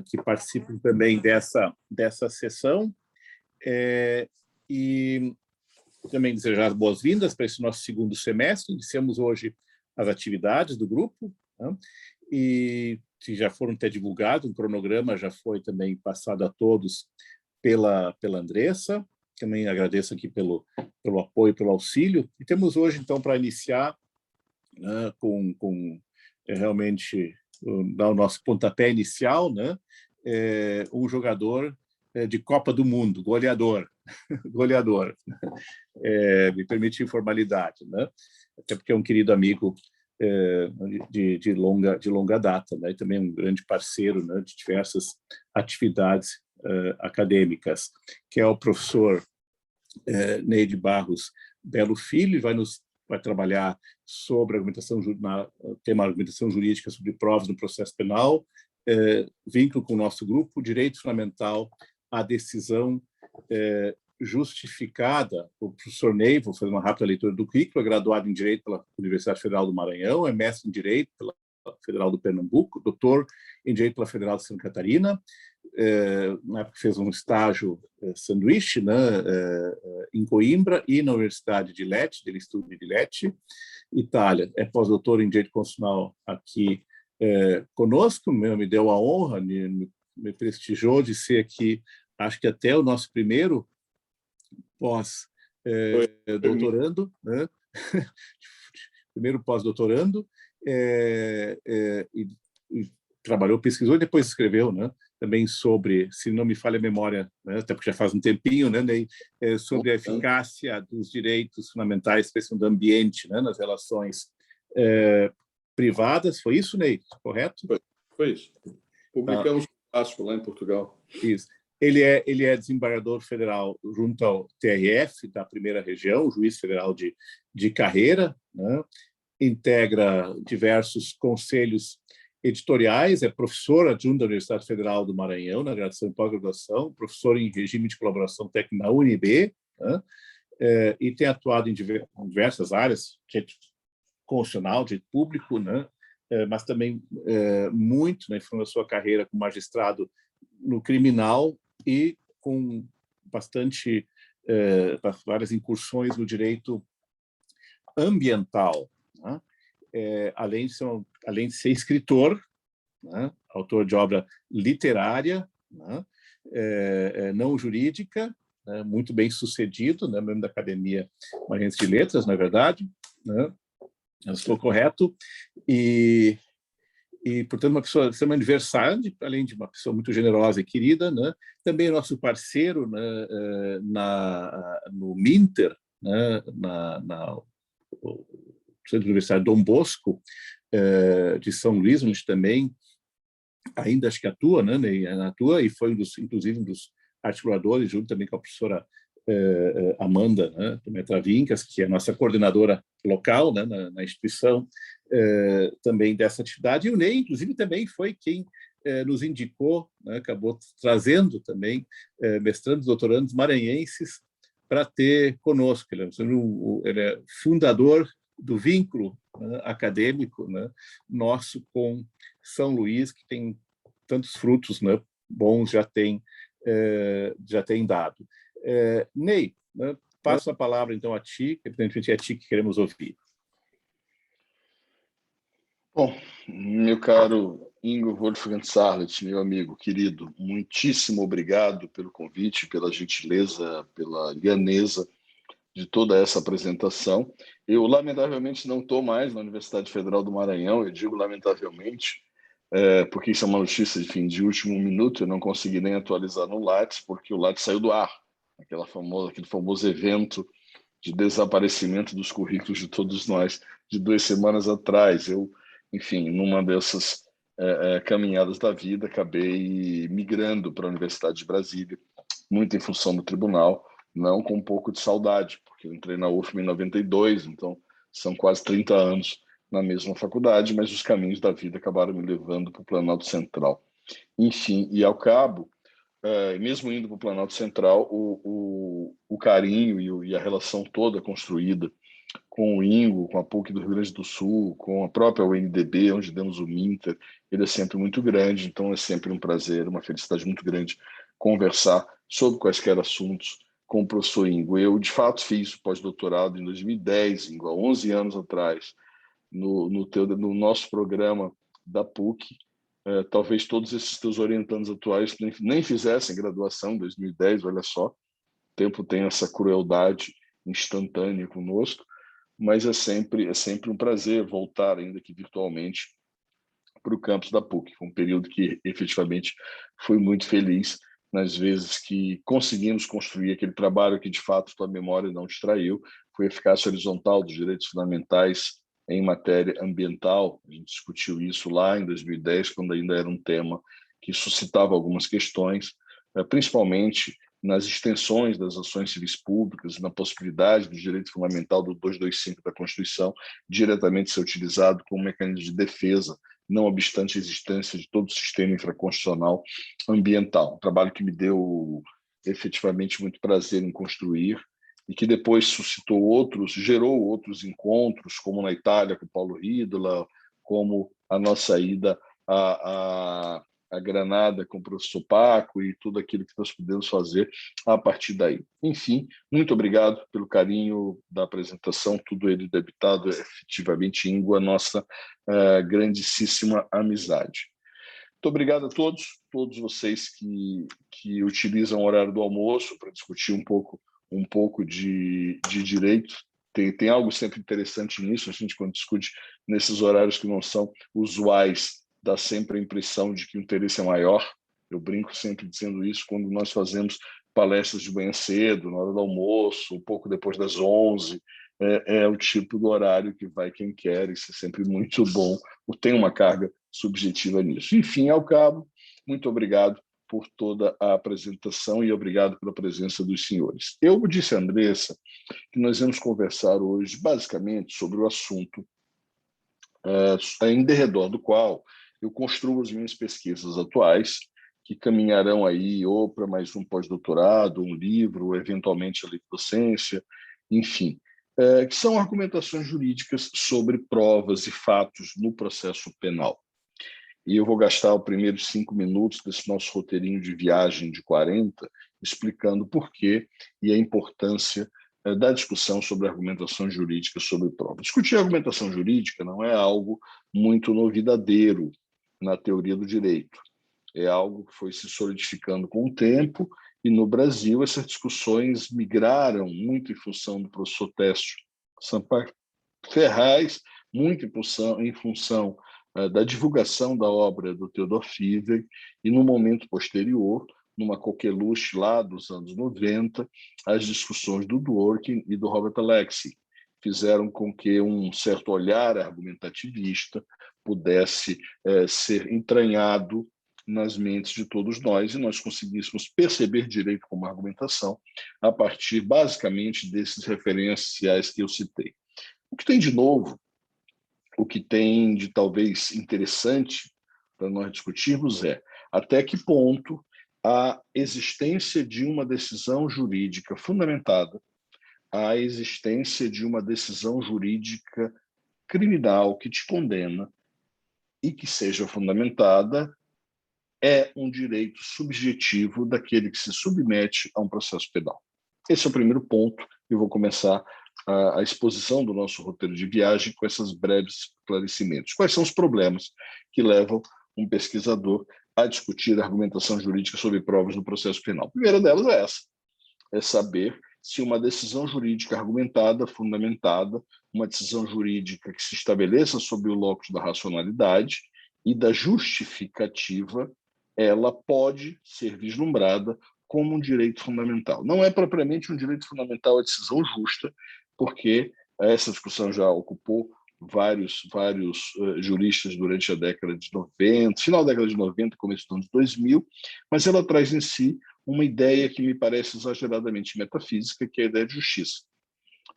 que participam também dessa sessão, e também desejar as boas-vindas para esse nosso segundo semestre. Iniciamos hoje as atividades do grupo, né? E que já foram até divulgados, um cronograma já foi também passado a todos pela Andressa. Também agradeço aqui pelo apoio, pelo auxílio. E temos hoje, então, para iniciar, né, com realmente dar o nosso pontapé inicial, né, um jogador de Copa do Mundo, goleador, goleador. Me permite informalidade, né? Até porque é um querido amigo de longa data, né? E também um grande parceiro, né, de diversas atividades acadêmicas, que é o professor Neide Barros Belo Filho, vai trabalhar sobre tema argumentação jurídica sobre provas no processo penal, vínculo com o nosso grupo, direito fundamental à decisão justificada. O professor Ney, vou fazer uma rápida leitura do currículo, é graduado em Direito pela Universidade Federal do Maranhão, é mestre em Direito pela Federal do Pernambuco, doutor em Direito pela Federal de Santa Catarina, na época fez um estágio sanduíche, né, em Coimbra e na Universidade de Lecce, dele estudo de Lecce, Itália. É pós-doutor em Direito Constitucional aqui conosco, me deu a honra, me prestigiou de ser aqui, acho que até o nosso primeiro pós-doutorando, né? Primeiro pós-doutorando, e trabalhou, pesquisou e depois escreveu, né, também sobre, se não me falha a memória, né, até porque já faz um tempinho, né, sobre a eficácia dos direitos fundamentais, especialmente do ambiente, né, nas relações privadas. Foi isso, Ney? Correto? Foi isso. Publicamos um clássico lá em Portugal. Isso. Ele é desembargador federal junto ao TRF, da primeira região, juiz federal de carreira, né? Integra diversos conselhos editoriais, é professor adjunto da Universidade Federal do Maranhão, na graduação e pós-graduação, professor em regime de colaboração técnica na UNB, né? E tem atuado em diversas áreas, direito constitucional, direito público, né? Mas também muito, né, na sua carreira como magistrado no criminal e com várias incursões no direito ambiental, né? Além de ser escritor, né, autor de obra literária, né, não jurídica, né, muito bem sucedido, né, membro da Academia Maranhense de Letras, na verdade, né, eu estou correto, e portanto, uma pessoa extremamente versátil, além de uma pessoa muito generosa e querida, né? Também é nosso parceiro, né, no Minter, né, Centro Universitário Dom Bosco, de São Luís, onde também ainda acho que atua, né, atua, e foi inclusive um dos articuladores, junto também com a professora Amanda, né, Travincas, que é a nossa coordenadora local, né, na instituição, também dessa atividade. E o Ney, inclusive, também foi quem nos indicou, né, acabou trazendo também mestrandos, doutorandos maranhenses para ter conosco. Ele é fundador do vínculo, né, acadêmico, né, nosso com São Luís, que tem tantos frutos, né, bons já tem dado. Ney, né, passo a palavra então a ti, que evidentemente é a ti que queremos ouvir. Bom, meu caro Ingo Wolfgang Sarlet, meu amigo querido, muitíssimo obrigado pelo convite, pela gentileza, pela lhaneza de toda essa apresentação. Eu, lamentavelmente, não estou mais na Universidade Federal do Maranhão, eu digo lamentavelmente, porque isso é uma notícia de último minuto, eu não consegui nem atualizar no Lattes, porque o Lattes saiu do ar, aquele famoso evento de desaparecimento dos currículos de todos nós de 2 semanas atrás. Eu, enfim, numa dessas caminhadas da vida, acabei migrando para a Universidade de Brasília, muito em função do tribunal, não com um pouco de saudade, porque eu entrei na UFM em 92, então são quase 30 anos na mesma faculdade, mas os caminhos da vida acabaram me levando para o Planalto Central. Enfim, e ao cabo, mesmo indo para o Planalto Central, o carinho e a relação toda construída com o Ingo, com a PUC do Rio Grande do Sul, com a própria UNDB, onde demos o Minter, ele é sempre muito grande, então é sempre um prazer, uma felicidade muito grande conversar sobre quaisquer assuntos com o professor Ingo. Eu, de fato, fiz o pós-doutorado em 2010, Ingo, há 11 anos atrás, no nosso programa da PUC. Talvez todos esses teus orientandos atuais nem fizessem graduação em 2010, olha só, o tempo tem essa crueldade instantânea conosco, mas é sempre um prazer voltar, ainda que virtualmente, para o campus da PUC. Foi um período que, efetivamente, fui muito feliz nas vezes que conseguimos construir aquele trabalho que, de fato, tua memória não distraiu, foi a eficácia horizontal dos direitos fundamentais em matéria ambiental. A gente discutiu isso lá em 2010, quando ainda era um tema que suscitava algumas questões, principalmente nas extensões das ações civis públicas, na possibilidade do direito fundamental do 225 da Constituição diretamente ser utilizado como mecanismo de defesa, não obstante a existência de todo o sistema infraconstitucional ambiental. Um trabalho que me deu efetivamente muito prazer em construir e que depois gerou outros encontros, como na Itália com Paulo Ridola, como a nossa ida a Granada com o professor Paco e tudo aquilo que nós pudemos fazer a partir daí. Enfim, muito obrigado pelo carinho da apresentação, tudo ele debitado efetivamente em a nossa grandíssima amizade. Muito obrigado a todos vocês que utilizam o horário do almoço para discutir um pouco de direito. Tem algo sempre interessante nisso, a gente quando discute nesses horários que não são usuais, dá sempre a impressão de que o interesse é maior. Eu brinco sempre dizendo isso quando nós fazemos palestras de manhã cedo, na hora do almoço, um pouco depois das 11, é o tipo do horário que vai quem quer, isso é sempre muito bom, tem uma carga subjetiva nisso. Enfim, ao cabo, muito obrigado por toda a apresentação e obrigado pela presença dos senhores. Eu disse a Andressa que nós vamos conversar hoje basicamente sobre o assunto em derredor do qual eu construo as minhas pesquisas atuais, que caminharão aí ou para mais um pós-doutorado, um livro, ou eventualmente a livre-docência, enfim, que são argumentações jurídicas sobre provas e fatos no processo penal. E eu vou gastar os primeiros 5 minutos desse nosso roteirinho de viagem de 40, explicando por quê e a importância da discussão sobre argumentação jurídica sobre prova. Discutir argumentação jurídica não é algo muito novidadeiro na teoria do direito. É algo que foi se solidificando com o tempo e, no Brasil, essas discussões migraram muito em função do professor Técio Sampaio Ferraz, muito em função da divulgação da obra do Theodor Fiver e, no momento posterior, numa coqueluche lá dos anos 90, as discussões do Dworkin e do Robert Alexie fizeram com que um certo olhar argumentativista pudesse ser entranhado nas mentes de todos nós e nós conseguíssemos perceber direito como argumentação a partir, basicamente, desses referenciais que eu citei. O que tem de novo, o que tem de talvez interessante para nós discutirmos é até que ponto a existência de uma decisão jurídica fundamentada, a existência de uma decisão jurídica criminal que te condena e que seja fundamentada é um direito subjetivo daquele que se submete a um processo penal. Esse é o primeiro ponto. Eu vou começar a exposição do nosso roteiro de viagem com esses breves esclarecimentos. Quais são os problemas que levam um pesquisador a discutir a argumentação jurídica sobre provas no processo penal? A primeira delas é essa, é saber se uma decisão jurídica argumentada, fundamentada, uma decisão jurídica que se estabeleça sob o locus da racionalidade e da justificativa, ela pode ser vislumbrada como um direito fundamental. Não é propriamente um direito fundamental a decisão justa, porque essa discussão já ocupou vários juristas durante a década de 90, final da década de 90, começo dos anos 2000, mas ela traz em si uma ideia que me parece exageradamente metafísica, que é a ideia de justiça.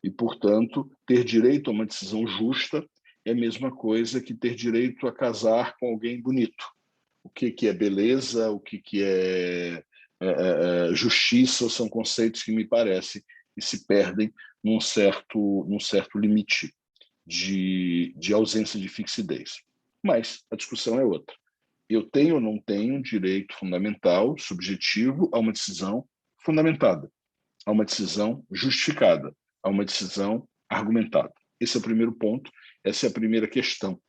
E, portanto, ter direito a uma decisão justa é a mesma coisa que ter direito a casar com alguém bonito. O que é beleza, o que é justiça, são conceitos que me parecem que se perdem num certo limite de ausência de fixidez. Mas a discussão é outra. Eu tenho ou não tenho um direito fundamental, subjetivo, a uma decisão fundamentada, a uma decisão justificada, a uma decisão argumentada. Esse é o primeiro ponto, essa é a primeira questão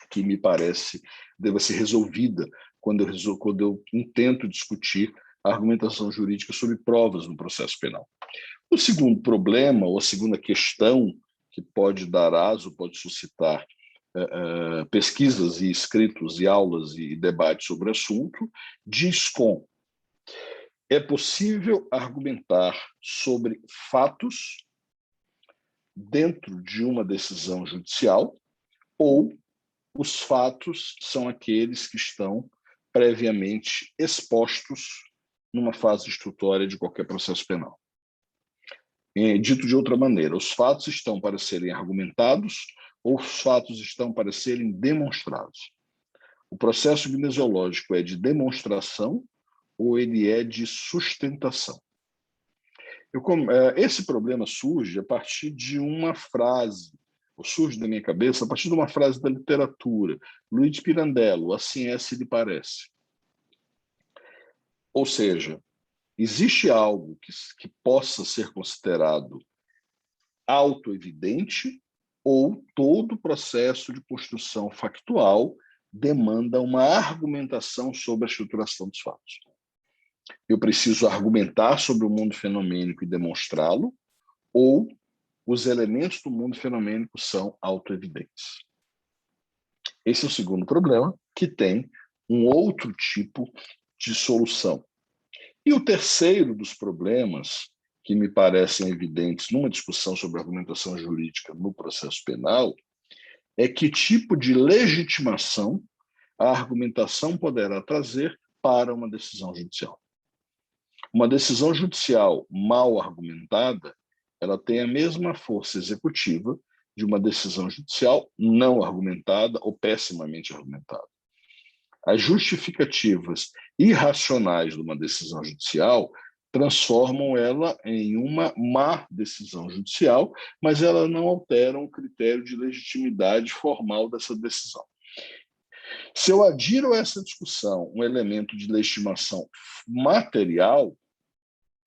que me parece deva ser resolvida quando eu intento discutir a argumentação jurídica sobre provas no processo penal. O segundo problema, ou a segunda questão que pode dar aso, pode suscitar pesquisas e escritos e aulas e debates sobre o assunto, diz com: é possível argumentar sobre fatos dentro de uma decisão judicial ou os fatos são aqueles que estão previamente expostos numa fase instrutória de qualquer processo penal. Dito de outra maneira, os fatos estão para serem argumentados ou os fatos estão para serem demonstrados? O processo gnesiológico é de demonstração ou ele é de sustentação? Esse problema surge a partir de uma frase, ou surge da minha cabeça a partir de uma frase da literatura, Luiz Pirandello, assim é se lhe parece. Ou seja, existe algo que possa ser considerado autoevidente ou todo processo de construção factual demanda uma argumentação sobre a estruturação dos fatos. Eu preciso argumentar sobre o mundo fenomênico e demonstrá-lo, ou os elementos do mundo fenomênico são autoevidentes. Esse é o segundo problema, que tem um outro tipo de solução. E o terceiro dos problemas que me parecem evidentes numa discussão sobre argumentação jurídica no processo penal é que tipo de legitimação a argumentação poderá trazer para uma decisão judicial. Uma decisão judicial mal argumentada, ela tem a mesma força executiva de uma decisão judicial não argumentada ou pessimamente argumentada. As justificativas irracionais de uma decisão judicial transformam ela em uma má decisão judicial, mas ela não altera o critério de legitimidade formal dessa decisão. Se eu adiro a essa discussão um elemento de legitimação material,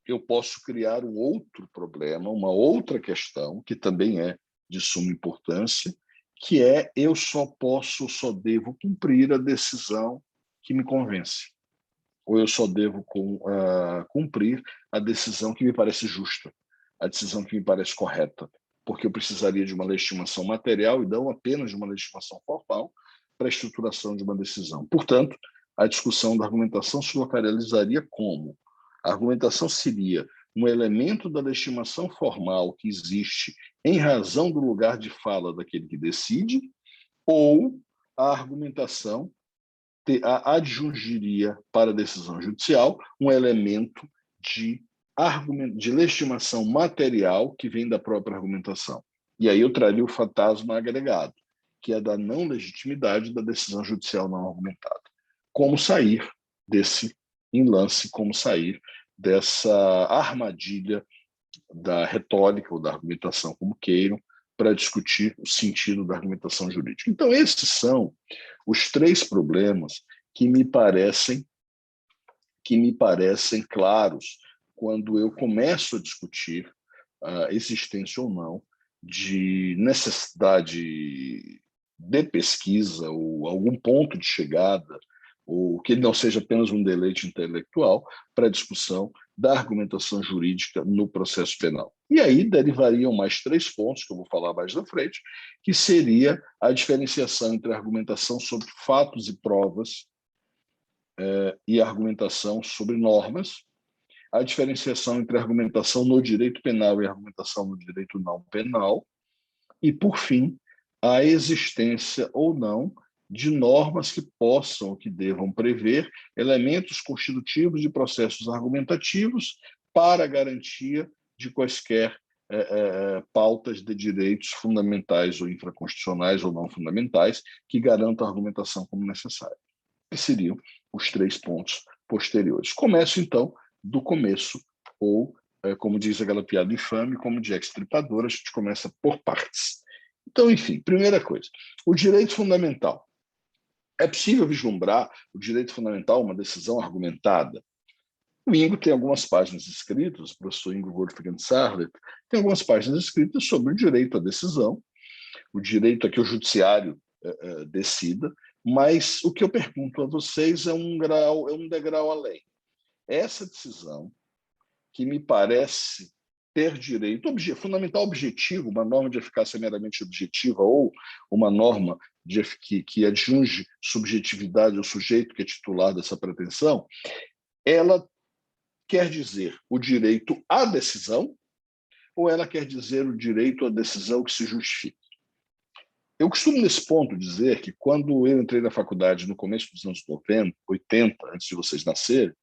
eu posso criar um outro problema, uma outra questão, que também é de suma importância, que é eu só devo cumprir a decisão que me convence. Ou eu só devo cumprir a decisão que me parece justa, a decisão que me parece correta, porque eu precisaria de uma legitimação material e não apenas de uma legitimação formal para a estruturação de uma decisão. Portanto, a discussão da argumentação se localizaria como? A argumentação seria um elemento da legitimação formal que existe em razão do lugar de fala daquele que decide, ou a argumentação adjungiria para a decisão judicial um elemento de legitimação material que vem da própria argumentação. E aí eu traria o fantasma agregado, que é da não legitimidade da decisão judicial não argumentada. Como sair desse enlace, como sair dessa armadilha da retórica ou da argumentação, como queiram, para discutir o sentido da argumentação jurídica. Então, esses são os três problemas que me parecem claros quando eu começo a discutir a existência ou não de necessidade de pesquisa ou algum ponto de chegada, ou que não seja apenas um deleite intelectual para a discussão da argumentação jurídica no processo penal. E aí derivariam mais três pontos, que eu vou falar mais na frente, que seria a diferenciação entre a argumentação sobre fatos e provas e a argumentação sobre normas, a diferenciação entre a argumentação no direito penal e a argumentação no direito não penal, e, por fim, a existência ou não de normas que possam ou que devam prever elementos constitutivos de processos argumentativos para a garantia de quaisquer pautas de direitos fundamentais ou infraconstitucionais ou não fundamentais que garantam a argumentação como necessária. Que seriam os três pontos posteriores. Começo, então, do começo ou como diz aquela piada infame, como Jack Stripador, a gente começa por partes. Então, enfim, primeira coisa, o direito fundamental. É possível vislumbrar o direito fundamental, uma decisão argumentada? O Ingo tem algumas páginas escritas, o professor Ingo Wolfgang Sarlet tem algumas páginas escritas sobre o direito à decisão, o direito a que o judiciário decida, mas o que eu pergunto a vocês é um degrau além. Essa decisão, que me parece ter direito, fundamental objetivo, uma norma de eficácia meramente objetiva ou uma norma que adjunge subjetividade ao sujeito que é titular dessa pretensão, ela quer dizer o direito à decisão ou ela quer dizer o direito à decisão que se justifique? Eu costumo, nesse ponto, dizer que quando eu entrei na faculdade no começo dos anos 90, 80, antes de vocês nascerem,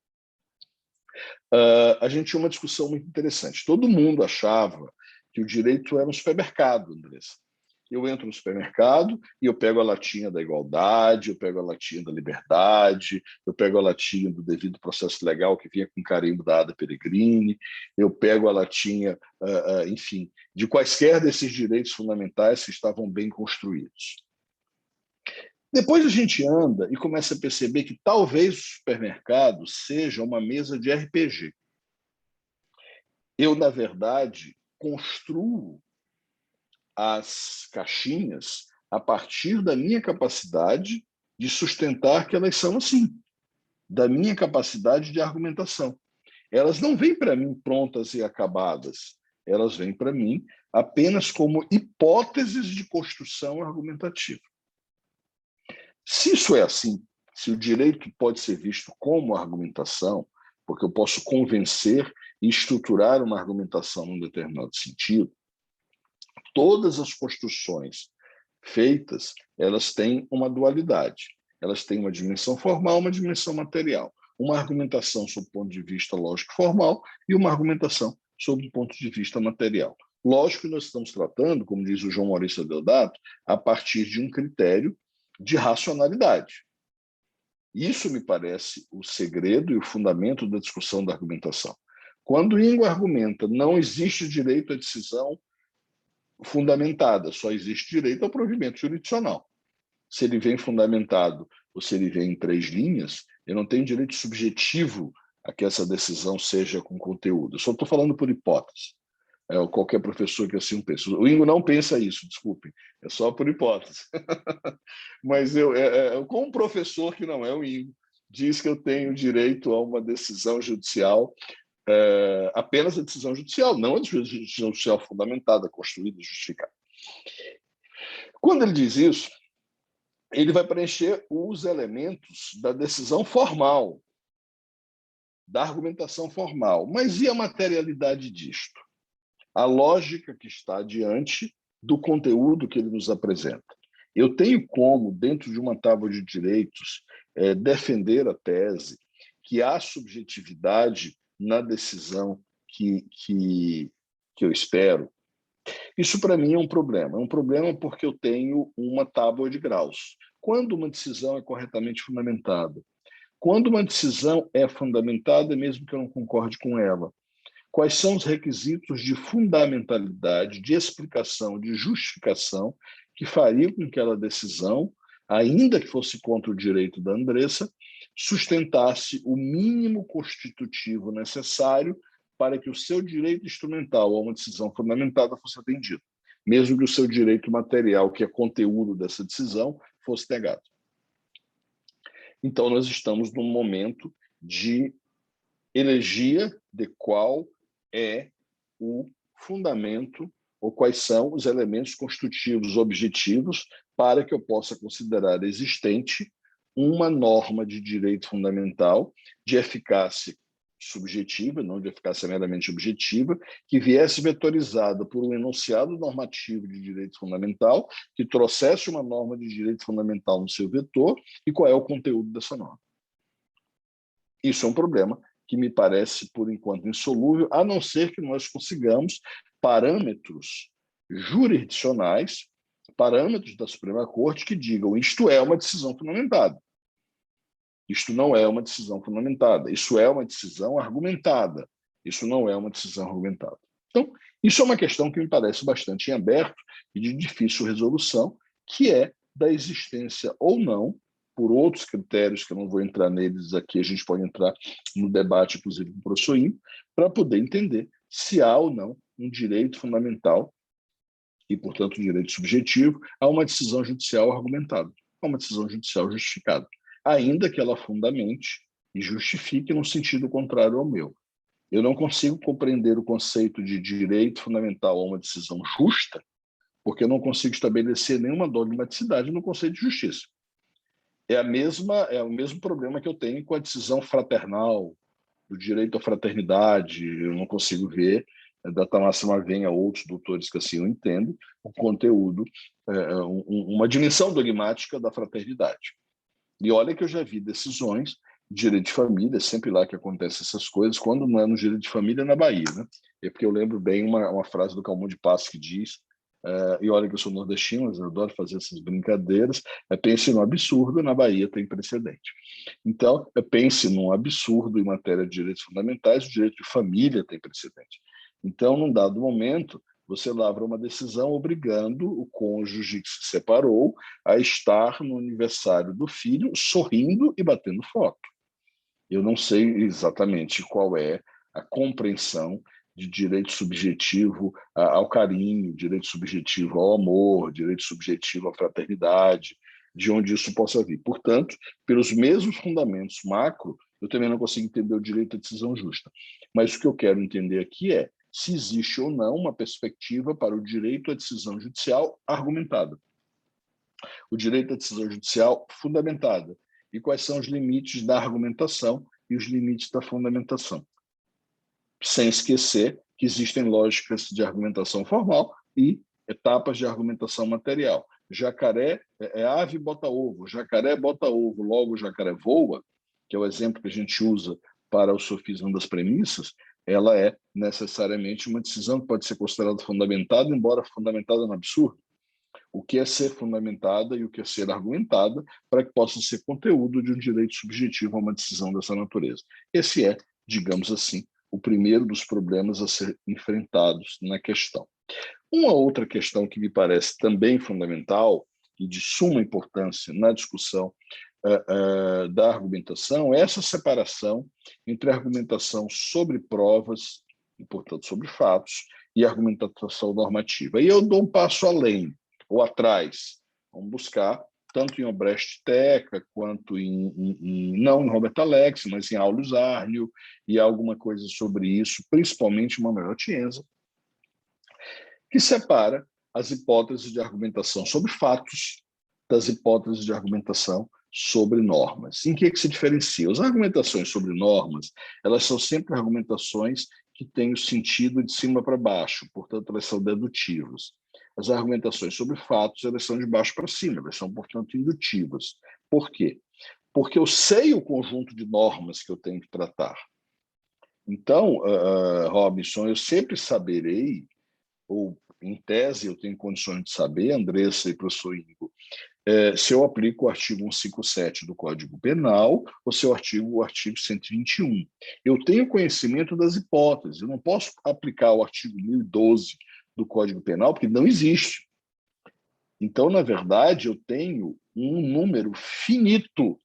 a gente tinha uma discussão muito interessante. Todo mundo achava que o direito era um supermercado, Andressa. Eu entro no supermercado e eu pego a latinha da igualdade, eu pego a latinha da liberdade, eu pego a latinha do devido processo legal que vinha com carimbo da Ada Peregrini, eu pego a latinha, enfim, de quaisquer desses direitos fundamentais que estavam bem construídos. Depois a gente anda e começa a perceber que talvez o supermercado seja uma mesa de RPG. Eu, na verdade, construo as caixinhas a partir da minha capacidade de sustentar que elas são assim, da minha capacidade de argumentação. Elas não vêm para mim prontas e acabadas, elas vêm para mim apenas como hipóteses de construção argumentativa. Se isso é assim, se o direito pode ser visto como argumentação, porque eu posso convencer e estruturar uma argumentação num determinado sentido, todas as construções feitas, elas têm uma dualidade. Elas têm uma dimensão formal, uma dimensão material. Uma argumentação sob o ponto de vista lógico-formal e uma argumentação sob o ponto de vista material. Lógico que nós estamos tratando, como diz o João Maurício Deodato, a partir de um critério de racionalidade. Isso me parece o segredo e o fundamento da discussão da argumentação. Quando o Ingo argumenta não existe direito à decisão fundamentada, só existe direito ao provimento jurisdicional. Se ele vem fundamentado ou se ele vem em 3 linhas, eu não tenho direito subjetivo a que essa decisão seja com conteúdo. Eu só estou falando por hipótese. Qualquer professor que assim pensa. O Ingo não pensa isso, desculpe, é só por hipótese. Mas como um professor que não é o Ingo, diz que eu tenho direito a uma decisão judicial, apenas a decisão judicial, não a decisão judicial fundamentada, construída, justificada. Quando ele diz isso, ele vai preencher os elementos da decisão formal, da argumentação formal. Mas e a materialidade disto? A lógica que está diante do conteúdo que ele nos apresenta. Eu tenho como, dentro de uma tábua de direitos, defender a tese que há subjetividade na decisão que eu espero. Isso, para mim, é um problema. É um problema porque eu tenho uma tábua de graus. Quando uma decisão é corretamente fundamentada? Quando uma decisão é fundamentada, mesmo que eu não concorde com ela? Quais são os requisitos de fundamentalidade, de explicação, de justificação que fariam com que aquela decisão, ainda que fosse contra o direito da Andressa, sustentasse o mínimo constitutivo necessário para que o seu direito instrumental a uma decisão fundamentada fosse atendido, mesmo que o seu direito material, que é conteúdo dessa decisão, fosse negado. Então, nós estamos num momento de elegia de qual é o fundamento ou quais são os elementos constitutivos objetivos para que eu possa considerar existente uma norma de direito fundamental de eficácia subjetiva, não de eficácia meramente objetiva, que viesse vetorizada por um enunciado normativo de direito fundamental, que trouxesse uma norma de direito fundamental no seu vetor, e qual é o conteúdo dessa norma. Isso é um problema que me parece, por enquanto, insolúvel, a não ser que nós consigamos parâmetros jurisdicionais, parâmetros da Suprema Corte que digam isto é uma decisão fundamentada. Isto não é uma decisão fundamentada. Isso é uma decisão argumentada. Isso não é uma decisão argumentada. Então, isso é uma questão que me parece bastante em aberto e de difícil resolução, que é da existência ou não, por outros critérios, que eu não vou entrar neles aqui, a gente pode entrar no debate, inclusive, com o professor Ingo, para poder entender se há ou não um direito fundamental e, portanto, um direito subjetivo a uma decisão judicial argumentada, a uma decisão judicial justificada, ainda que ela fundamente e justifique no sentido contrário ao meu. Eu não consigo compreender o conceito de direito fundamental a uma decisão justa, porque eu não consigo estabelecer nenhuma dogmaticidade no conceito de justiça. É o mesmo problema que eu tenho com a decisão fraternal, do direito à fraternidade. Eu não consigo ver, data máxima venha outros doutores que assim eu entendo, o conteúdo, uma dimensão dogmática da fraternidade. E olha que eu já vi decisões, direito de família, sempre lá que acontecem essas coisas, quando não é no direito de família, é na Bahia, né? É porque eu lembro bem uma frase do Calmon de Passos que diz, e olha que eu sou nordestino, mas eu adoro fazer essas brincadeiras, pense no absurdo, na Bahia tem precedente. Então, pense num absurdo em matéria de direitos fundamentais, o direito de família tem precedente. Então, num dado momento, você lavra uma decisão obrigando o cônjuge que se separou a estar no aniversário do filho sorrindo e batendo foto. Eu não sei exatamente qual é a compreensão de direito subjetivo ao carinho, direito subjetivo ao amor, direito subjetivo à fraternidade, de onde isso possa vir. Portanto, pelos mesmos fundamentos macro, eu também não consigo entender o direito à decisão justa. Mas o que eu quero entender aqui é se existe ou não uma perspectiva para o direito à decisão judicial argumentada. O direito à decisão judicial fundamentada. E quais são os limites da argumentação e os limites da fundamentação. Sem esquecer que existem lógicas de argumentação formal e etapas de argumentação material. Jacaré é ave bota ovo, jacaré bota ovo, logo o jacaré voa, que é o exemplo que a gente usa para o sofisma das premissas, ela é necessariamente uma decisão que pode ser considerada fundamentada, embora fundamentada no absurdo. O que é ser fundamentada e o que é ser argumentada para que possa ser conteúdo de um direito subjetivo a uma decisão dessa natureza. Esse é, digamos assim, o primeiro dos problemas a ser enfrentados na questão. Uma outra questão que me parece também fundamental e de suma importância na discussão da argumentação é essa separação entre a argumentação sobre provas, e, portanto, sobre fatos, e a argumentação normativa. E eu dou um passo além, ou atrás. Vamos buscar, tanto em Obrecht Teca, quanto não em Robert Alex, mas em Aulus Arnio, e alguma coisa sobre isso, principalmente Manuel Atienza, que separa as hipóteses de argumentação sobre fatos das hipóteses de argumentação sobre normas. Em que se diferencia? As argumentações sobre normas, elas são sempre argumentações que têm o sentido de cima para baixo, portanto, elas são dedutivas. As argumentações sobre fatos, elas são de baixo para cima, elas são, portanto, indutivas. Por quê? Porque eu sei o conjunto de normas que eu tenho que tratar. Então, Robinson, eu sempre saberei, ou em tese eu tenho condições de saber, Andressa e professor Ingo, se eu aplico o artigo 157 do Código Penal ou se eu o artigo 121. Eu tenho conhecimento das hipóteses, eu não posso aplicar o artigo 1012 do Código Penal, porque não existe. Então, na verdade, eu tenho um número finito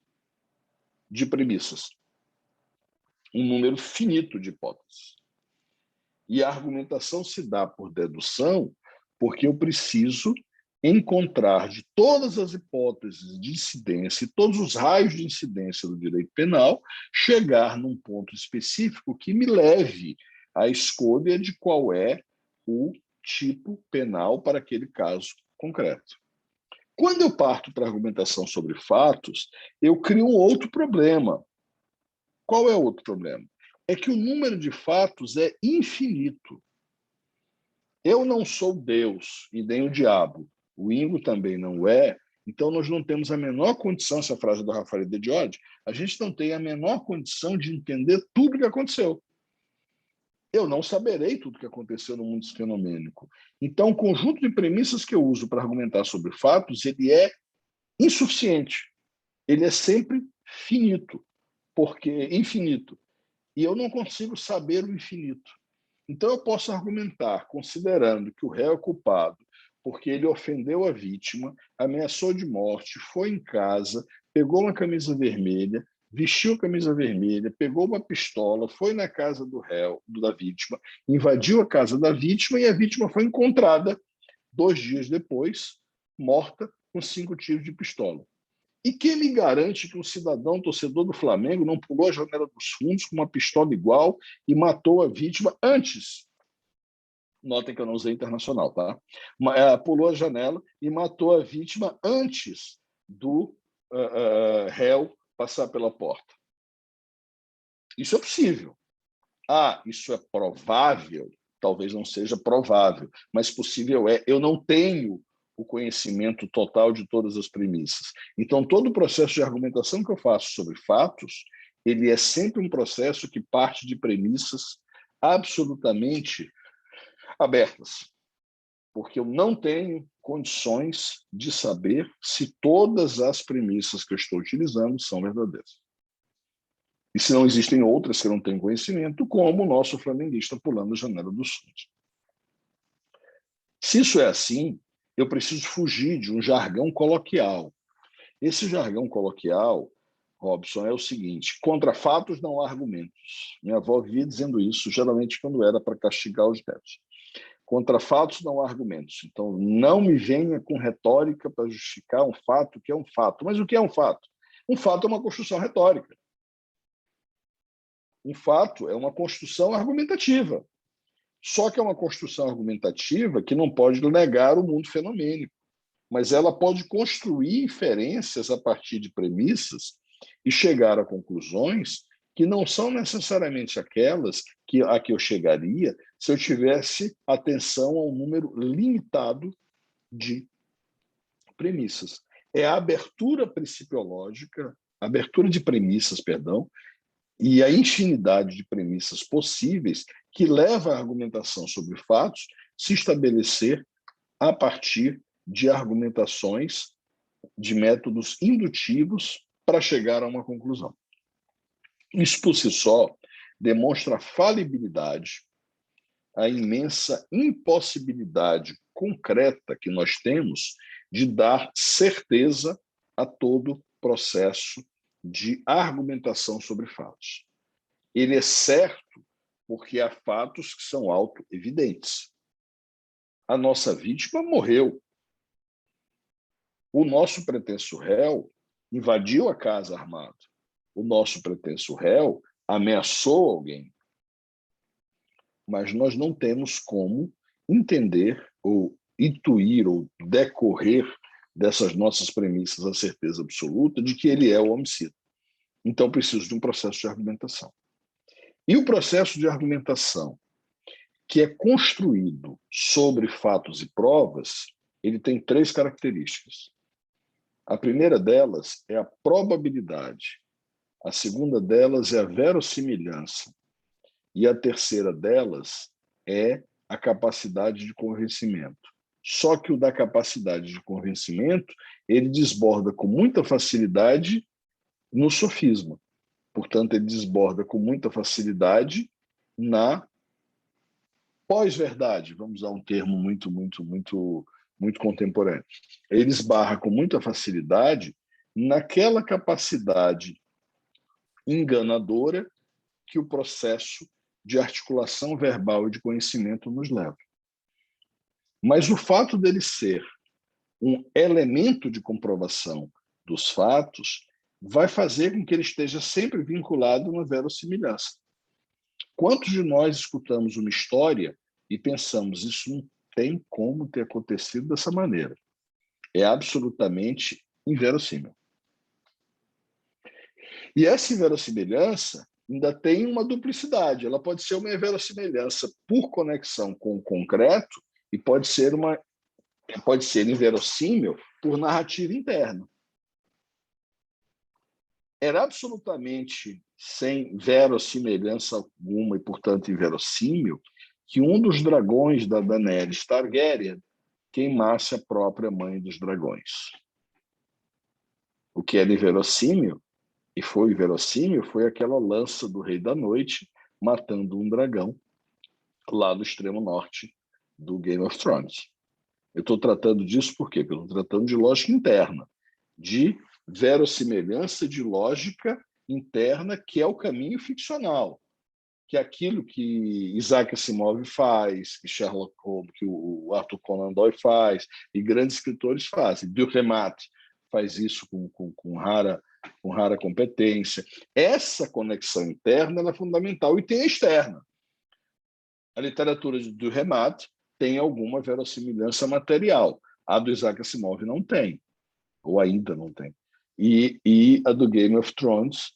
de premissas, um número finito de hipóteses. E a argumentação se dá por dedução, porque eu preciso encontrar de todas as hipóteses de incidência e todos os raios de incidência do direito penal, chegar num ponto específico que me leve à escolha de qual é o tipo penal para aquele caso concreto. Quando eu parto para a argumentação sobre fatos, eu crio um outro problema. Qual é o outro problema? É que o número de fatos é infinito. Eu não sou Deus e nem o diabo. O Ingo também não é. Então, nós não temos a menor condição, essa frase do Rafael de Diode, a gente não tem a menor condição de entender tudo o que aconteceu. Eu não saberei tudo o que aconteceu no mundo fenomênico. Então, o conjunto de premissas que eu uso para argumentar sobre fatos, ele é insuficiente. Ele é sempre finito, porque infinito. e eu não consigo saber o infinito. Então, eu posso argumentar, considerando que o réu é culpado porque ele ofendeu a vítima, ameaçou de morte, foi em casa, pegou uma camisa vermelha, vestiu a camisa vermelha, pegou uma pistola, foi na casa do réu, da vítima, invadiu a casa da vítima e a vítima foi encontrada 2 dias depois, morta, com 5 tiros de pistola. E quem me garante que um cidadão torcedor do Flamengo não pulou a janela dos fundos com uma pistola igual e matou a vítima antes? Notem que eu não usei internacional, tá? Pulou a janela e matou a vítima antes do réu passar pela porta. Isso é possível. Isso é provável? Talvez não seja provável, mas possível é. Eu não tenho o conhecimento total de todas as premissas. Então, todo o processo de argumentação que eu faço sobre fatos, ele é sempre um processo que parte de premissas absolutamente abertas, porque eu não tenho condições de saber se todas as premissas que eu estou utilizando são verdadeiras. E se não existem outras que eu não tenho conhecimento, como o nosso flamenguista pulando a janela dos fundos. Se isso é assim, eu preciso fugir de um jargão coloquial. Esse jargão coloquial, Robson, é o seguinte: contra fatos não há argumentos. Minha avó vivia dizendo isso, geralmente quando era para castigar os netos. Contra fatos não há argumentos. Então, não me venha com retórica para justificar um fato que é um fato. Mas o que é um fato? Um fato é uma construção retórica. Um fato é uma construção argumentativa. Só que é uma construção argumentativa que não pode negar o mundo fenomênico, mas ela pode construir inferências a partir de premissas e chegar a conclusões que não são necessariamente aquelas a que eu chegaria se eu tivesse atenção a um número limitado de premissas. É a abertura principiológica, abertura de premissas, perdão, e a infinidade de premissas possíveis que leva a argumentação sobre fatos se estabelecer a partir de argumentações, de métodos indutivos para chegar a uma conclusão. Isso, por si só, demonstra a falibilidade, a imensa impossibilidade concreta que nós temos de dar certeza a todo processo de argumentação sobre fatos. Ele é certo porque há fatos que são auto-evidentes. A nossa vítima morreu. O nosso pretenso réu invadiu a casa armado. O nosso pretenso réu ameaçou alguém. Mas nós não temos como entender ou intuir ou decorrer dessas nossas premissas a certeza absoluta de que ele é o homicida. Então, preciso de um processo de argumentação. E o processo de argumentação que é construído sobre fatos e provas, ele tem 3 características. A primeira delas é a probabilidade, a segunda delas é a verossimilhança e a terceira delas é a capacidade de convencimento. Só que o da capacidade de convencimento, ele desborda com muita facilidade no sofisma. Portanto, ele desborda com muita facilidade na pós-verdade, vamos usar um termo muito contemporâneo. Ele esbarra com muita facilidade naquela capacidade enganadora que o processo de articulação verbal e de conhecimento nos leva. Mas o fato dele ser um elemento de comprovação dos fatos vai fazer com que ele esteja sempre vinculado a uma verossimilhança. Quantos de nós escutamos uma história e pensamos, isso não tem como ter acontecido dessa maneira? É absolutamente inverossímil. E essa inverossimilhança ainda tem uma duplicidade. Ela pode ser uma inverossimilhança por conexão com o concreto e pode ser inverossímil por narrativa interna. Era absolutamente sem verossimilhança alguma e, portanto, inverossímil que um dos dragões da Daenerys Targaryen queimasse a própria mãe dos dragões. O que era inverossímil, E foi verossímil, foi aquela lança do Rei da Noite matando um dragão lá do extremo norte do Game of Thrones. Eu estou tratando disso por quê? Porque eu estou tratando de lógica interna, de verossimilhança de lógica interna, que é o caminho ficcional, que é aquilo que Isaac Asimov faz, que Sherlock Holmes, que o Arthur Conan Doyle faz, e grandes escritores fazem. Dürrenmatt faz isso com rara competência. Essa conexão interna é fundamental, e tem a externa. A literatura de Dürrenmatt tem alguma verossimilhança material. A do Isaac Asimov não tem, ou ainda não tem. E a do Game of Thrones,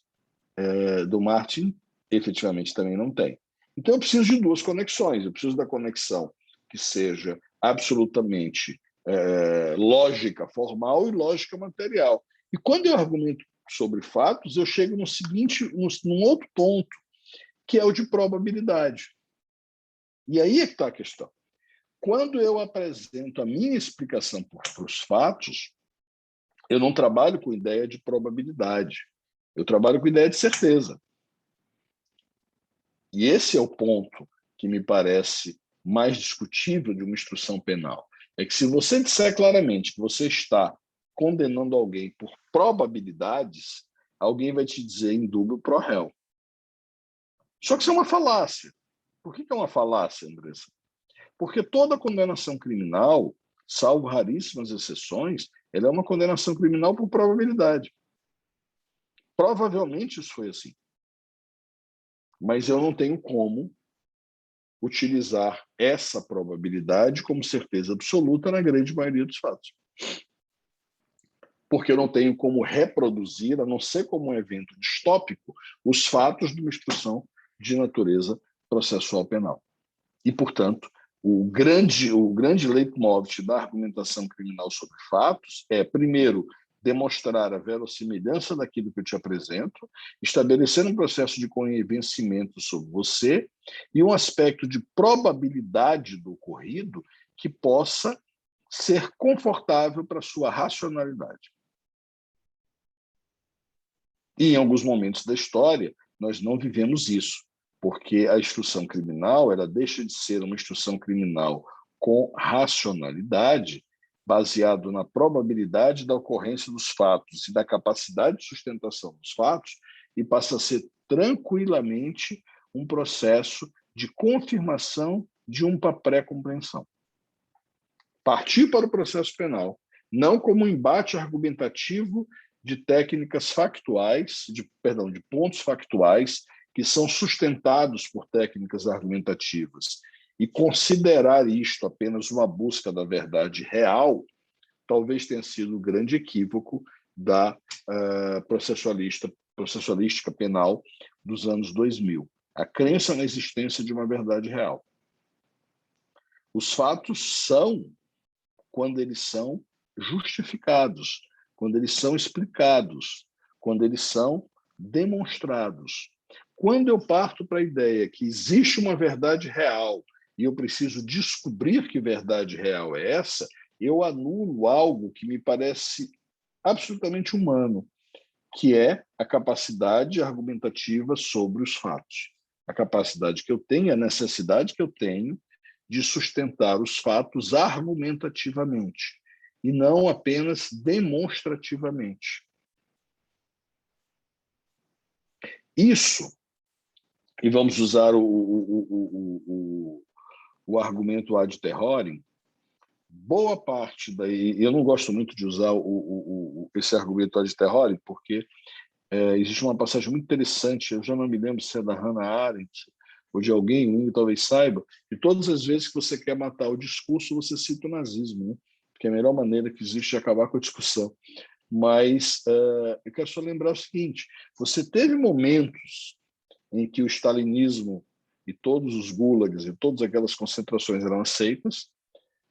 do Martin, efetivamente também não tem. Então eu preciso de duas conexões. Eu preciso da conexão que seja absolutamente lógica formal e lógica material. E quando eu argumento sobre fatos, eu chego num outro ponto, que é o de probabilidade. E aí é que está a questão. Quando eu apresento a minha explicação para os fatos, eu não trabalho com ideia de probabilidade. Eu trabalho com ideia de certeza. E esse é o ponto que me parece mais discutível de uma instrução penal. É que se você disser claramente que você está condenando alguém por probabilidades, alguém vai te dizer em dúbio pro réu. Só que isso é uma falácia. Por que é uma falácia, Andressa? Porque toda condenação criminal, salvo raríssimas exceções, ela é uma condenação criminal por probabilidade. Provavelmente isso foi assim. Mas eu não tenho como utilizar essa probabilidade como certeza absoluta na grande maioria dos fatos. Porque eu não tenho como reproduzir, a não ser como um evento distópico, os fatos de uma instrução de natureza processual penal. E, portanto, o grande leitmotiv da argumentação criminal sobre fatos é, primeiro, demonstrar a verossimilhança daquilo que eu te apresento, estabelecer um processo de convencimento sobre você e um aspecto de probabilidade do ocorrido que possa ser confortável para a sua racionalidade. E, em alguns momentos da história, nós não vivemos isso, porque a instrução criminal ela deixa de ser uma instrução criminal com racionalidade, baseado na probabilidade da ocorrência dos fatos e da capacidade de sustentação dos fatos, e passa a ser tranquilamente um processo de confirmação de uma pré-compreensão. Partir para o processo penal, não como um embate argumentativo de técnicas factuais, de pontos factuais que são sustentados por técnicas argumentativas, e considerar isto apenas uma busca da verdade real, talvez tenha sido o grande equívoco da processualística penal dos anos 2000. A crença na existência de uma verdade real. Os fatos são, quando eles são justificados, quando eles são explicados, quando eles são demonstrados. Quando eu parto para a ideia que existe uma verdade real e eu preciso descobrir que verdade real é essa, eu anulo algo que me parece absolutamente humano, que é a capacidade argumentativa sobre os fatos. A capacidade que eu tenho, a necessidade que eu tenho de sustentar os fatos argumentativamente e não apenas demonstrativamente. Isso, e vamos usar o argumento ad terrorem, boa parte daí, eu não gosto muito de usar esse argumento ad terrorem, porque existe uma passagem muito interessante, eu já não me lembro se é da Hannah Arendt, ou de alguém, talvez saiba, que todas as vezes que você quer matar o discurso, você cita o nazismo, né? Que é a melhor maneira que existe de acabar com a discussão. Mas eu quero só lembrar o seguinte, você teve momentos em que o stalinismo e todos os gulags e todas aquelas concentrações eram aceitas,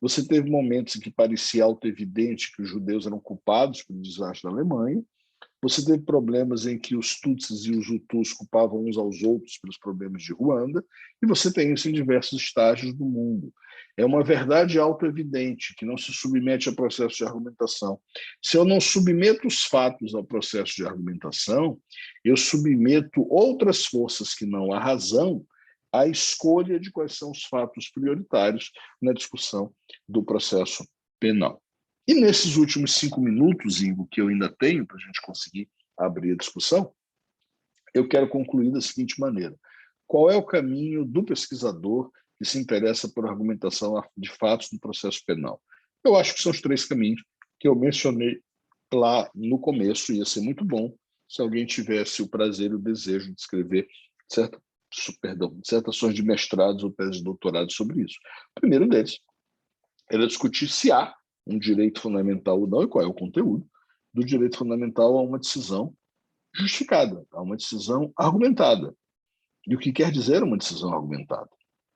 você teve momentos em que parecia auto-evidente que os judeus eram culpados pelo desastre da Alemanha, Você teve problemas em que os Tutsis e os Hutus culpavam uns aos outros pelos problemas de Ruanda, e você tem isso em diversos estágios do mundo. É uma verdade autoevidente, que não se submete a processo de argumentação. Se eu não submeto os fatos ao processo de argumentação, eu submeto outras forças que não a razão à escolha de quais são os fatos prioritários na discussão do processo penal. E nesses últimos 5 minutos, Ingo, que eu ainda tenho para a gente conseguir abrir a discussão, eu quero concluir da seguinte maneira. Qual é o caminho do pesquisador que se interessa por argumentação de fatos do processo penal? Eu acho que são os 3 caminhos que eu mencionei lá no começo. Ia ser muito bom se alguém tivesse o prazer e o desejo de escrever dissertações de mestrados ou teses de doutorado sobre isso. O primeiro deles era discutir se há um direito fundamental ou não, e qual é o conteúdo do direito fundamental a uma decisão justificada, a uma decisão argumentada. E o que quer dizer uma decisão argumentada?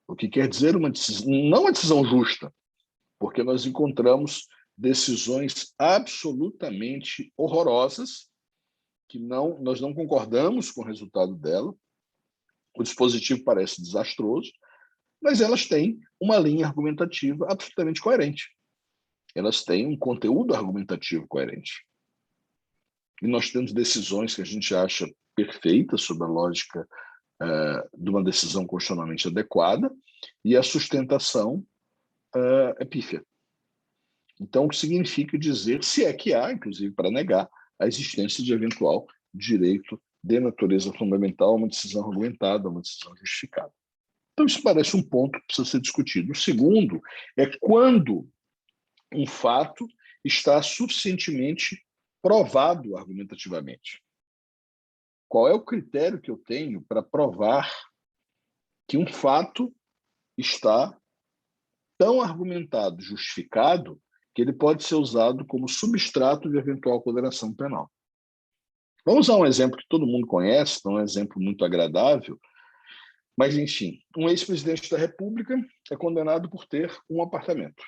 O que quer dizer uma decisão, não uma decisão justa, porque nós encontramos decisões absolutamente horrorosas, que nós não concordamos com o resultado dela, o dispositivo parece desastroso, mas elas têm uma linha argumentativa absolutamente coerente. Elas têm um conteúdo argumentativo coerente. E nós temos decisões que a gente acha perfeitas sob a lógica de uma decisão constitucionalmente adequada, e a sustentação é pífia. Então, o que significa dizer se é que há, inclusive para negar, a existência de eventual direito de natureza fundamental a uma decisão argumentada, a uma decisão justificada. Então, isso parece um ponto que precisa ser discutido. O segundo é quando um fato está suficientemente provado argumentativamente. Qual é o critério que eu tenho para provar que um fato está tão argumentado, justificado, que ele pode ser usado como substrato de eventual condenação penal? Vamos usar um exemplo que todo mundo conhece, não é um exemplo muito agradável, mas, enfim, um ex-presidente da República é condenado por ter um apartamento,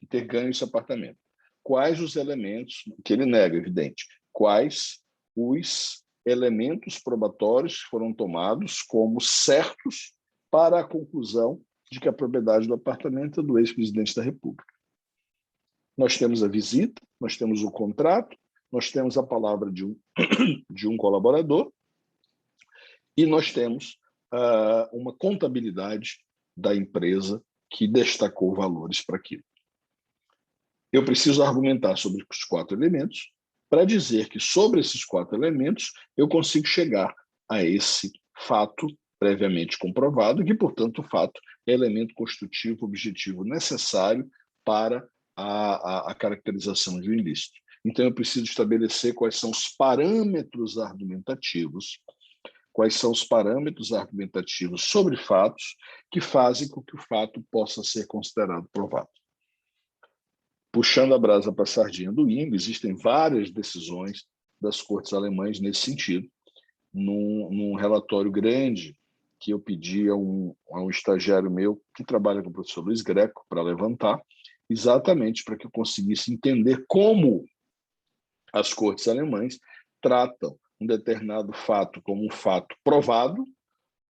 e ter ganho esse apartamento. Quais os elementos, que ele nega, evidente, quais os elementos probatórios que foram tomados como certos para a conclusão de que a propriedade do apartamento é do ex-presidente da República? Nós temos a visita, nós temos o contrato, nós temos a palavra de um colaborador e nós temos uma contabilidade da empresa que destacou valores para aquilo. Eu preciso argumentar sobre os 4 elementos para dizer que, sobre esses 4 elementos, eu consigo chegar a esse fato previamente comprovado, que, portanto, o fato é elemento constitutivo objetivo necessário para a caracterização de um ilícito. Então, eu preciso estabelecer quais são os parâmetros argumentativos, sobre fatos que fazem com que o fato possa ser considerado provado. Puxando a brasa para a sardinha do Ingo, existem várias decisões das cortes alemãs nesse sentido. Num relatório grande que eu pedi a um estagiário meu que trabalha com o professor Luiz Greco para levantar, exatamente para que eu conseguisse entender como as cortes alemãs tratam um determinado fato como um fato provado,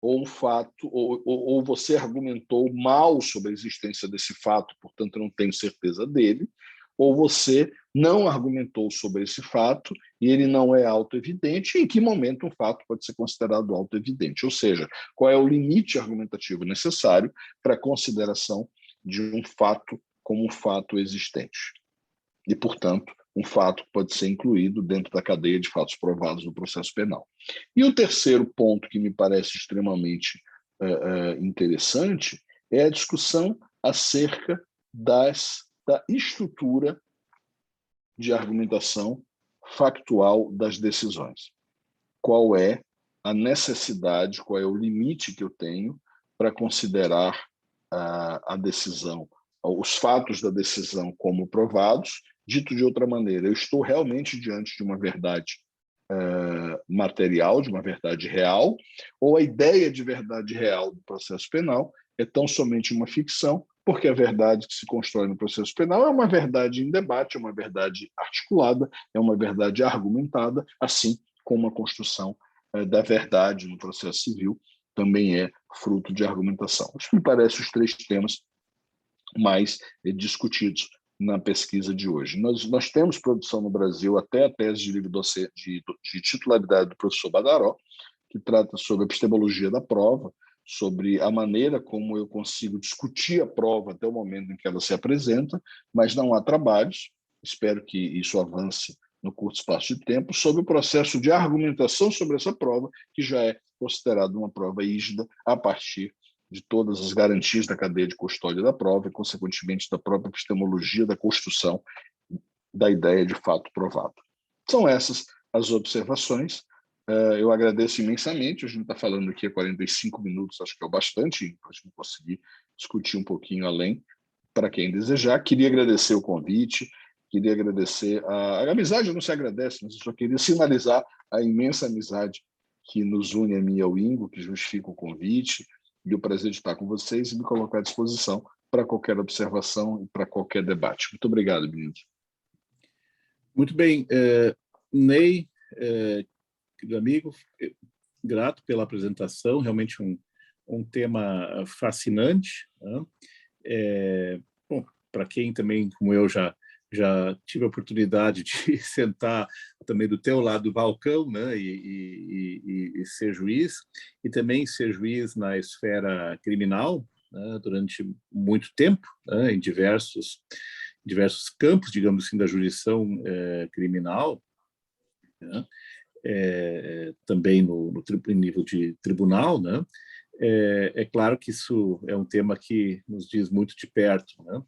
ou um fato, ou você argumentou mal sobre a existência desse fato, portanto, eu não tenho certeza dele, ou você não argumentou sobre esse fato e ele não é autoevidente, e em que momento um fato pode ser considerado autoevidente, ou seja, qual é o limite argumentativo necessário para a consideração de um fato como um fato existente. E, portanto, um fato que pode ser incluído dentro da cadeia de fatos provados no processo penal. E o terceiro ponto que me parece extremamente interessante é a discussão acerca da estrutura de argumentação factual das decisões. Qual é a necessidade, qual é o limite que eu tenho para considerar a decisão, os fatos da decisão como provados? Dito de outra maneira, eu estou realmente diante de uma verdade material, de uma verdade real, ou a ideia de verdade real do processo penal é tão somente uma ficção, porque a verdade que se constrói no processo penal é uma verdade em debate, é uma verdade articulada, é uma verdade argumentada, assim como a construção da verdade no processo civil também é fruto de argumentação. Isso me parece os três temas mais discutidos na pesquisa de hoje. Nós temos produção no Brasil até a tese de livre de titularidade do professor Badaró, que trata sobre a epistemologia da prova, sobre a maneira como eu consigo discutir a prova até o momento em que ela se apresenta, mas não há trabalhos, espero que isso avance no curto espaço de tempo, sobre o processo de argumentação sobre essa prova, que já é considerada uma prova rígida a partir de todas as garantias da cadeia de custódia da prova e, consequentemente, da própria epistemologia da construção da ideia de fato provado. São essas as observações. Eu agradeço imensamente. A gente está falando aqui há 45 minutos, acho que é o bastante, para a gente conseguir discutir um pouquinho além, para quem desejar. Queria agradecer o convite, queria agradecer a amizade, não se agradece, mas eu só queria sinalizar a imensa amizade que nos une a mim e ao Ingo, que justifica o convite, e o prazer de estar com vocês e me colocar à disposição para qualquer observação e para qualquer debate. Muito obrigado, meninos. Muito bem. Ney, querido amigo, grato pela apresentação, realmente um tema fascinante, né? Bom, para quem também, como eu, já tive a oportunidade de sentar também do teu lado do balcão, né, e ser juiz, e também ser juiz na esfera criminal, né, durante muito tempo, né, em diversos campos, digamos assim, da jurisdição criminal, né, também no nível de tribunal, né. É claro que isso é um tema que nos diz muito de perto, né?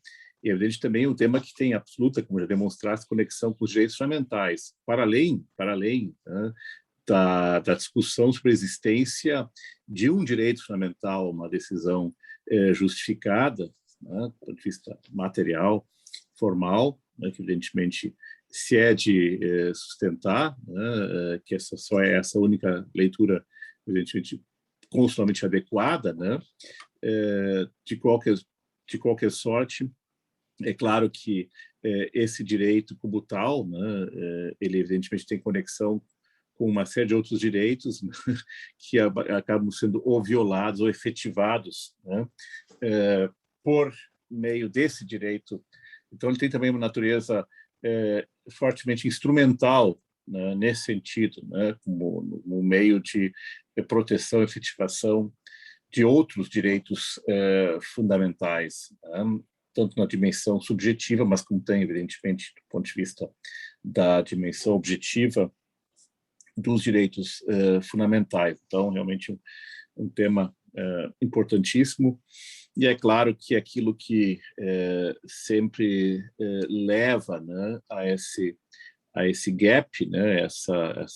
E, é evidente, também um tema que tem absoluta, como já demonstraste, conexão com os direitos fundamentais, para além, né, da discussão sobre a existência de um direito fundamental, uma decisão justificada, né, do ponto de vista material, formal, né, que evidentemente se é de sustentar, né, que essa só é essa única leitura, evidentemente, constitucionalmente adequada, né, de qualquer sorte. É claro que esse direito como tal, né, ele evidentemente tem conexão com uma série de outros direitos, né, que acabam sendo ou violados ou efetivados, né, por meio desse direito. Então, ele tem também uma natureza fortemente instrumental, né, nesse sentido, né, como um meio de proteção e efetivação de outros direitos fundamentais, né, tanto na dimensão subjetiva, mas como tem, evidentemente, do ponto de vista da dimensão objetiva dos direitos fundamentais. Então, realmente, um tema importantíssimo. E é claro que aquilo que sempre leva, né, a esse gap, né, essa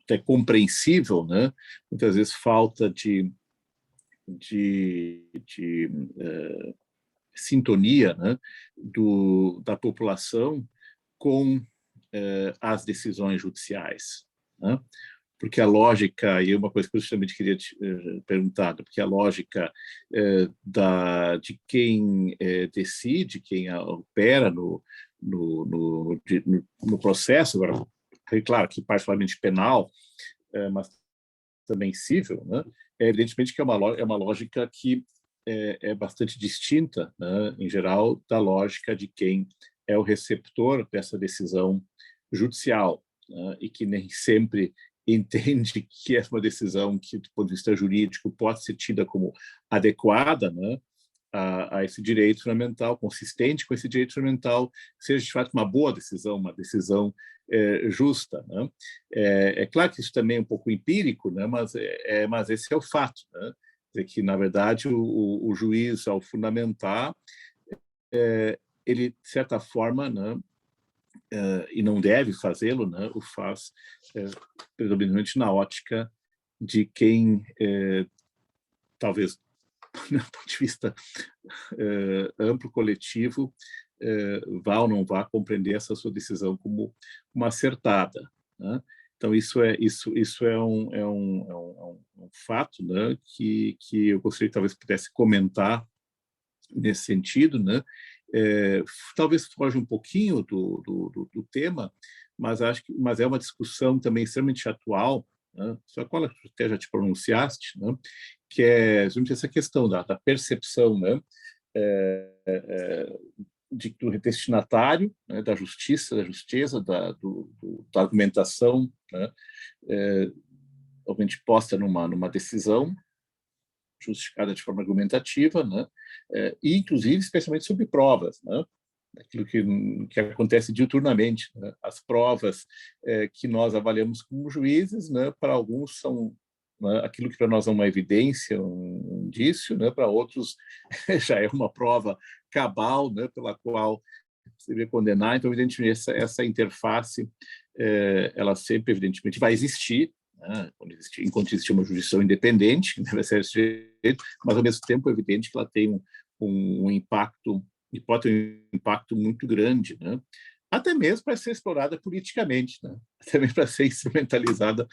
até compreensível, né, muitas vezes falta de sintonia, né, da população com as decisões judiciais, né? Porque a lógica, e uma coisa que eu justamente queria te perguntar, porque a lógica de quem decide, quem opera no processo, agora, é claro que particularmente penal, mas também civil, né, é evidentemente que é uma lógica que é bastante distinta, né, em geral, da lógica de quem é o receptor dessa decisão judicial, né, e que nem sempre entende que é uma decisão que, do ponto de vista jurídico, pode ser tida como adequada, né, a esse direito fundamental, consistente com esse direito fundamental, seja de fato uma boa decisão, uma decisão justa, né? É claro que isso também é um pouco empírico, né? Mas esse é o fato, né? Quer dizer que, na verdade, o juiz, ao fundamentar, ele, de certa forma, né, e não deve fazê-lo, né, o faz predominantemente na ótica de quem, talvez, do ponto de vista amplo, coletivo, vá ou não vá compreender essa sua decisão como uma acertada, né? Então, isso é um fato, né, que eu gostaria que talvez pudesse comentar nesse sentido, né? Talvez foge um pouquinho do tema, mas é uma discussão também extremamente atual, né? Só qual até já te pronunciaste, né? Que é justamente essa questão da percepção, né? Do destinatário, né? Da justiça, da argumentação, né? Obviamente posta numa decisão justificada de forma argumentativa, né? E, inclusive, especialmente sobre provas, né? Aquilo que acontece diuturnamente, né? As provas que nós avaliamos como juízes, né? Para alguns são, né? Aquilo que para nós é uma evidência, um indício, né? Para outros já é uma prova cabal, né? Pela qual se deve condenar. Então, evidentemente, essa interface, ela sempre, evidentemente, vai existir, né? Enquanto existir uma jurisdição independente, que deve ser esse direito, mas, ao mesmo tempo, é evidente que ela tem um impacto, e pode ter um impacto muito grande, né? Até mesmo para ser explorada politicamente, né? Até mesmo para ser instrumentalizada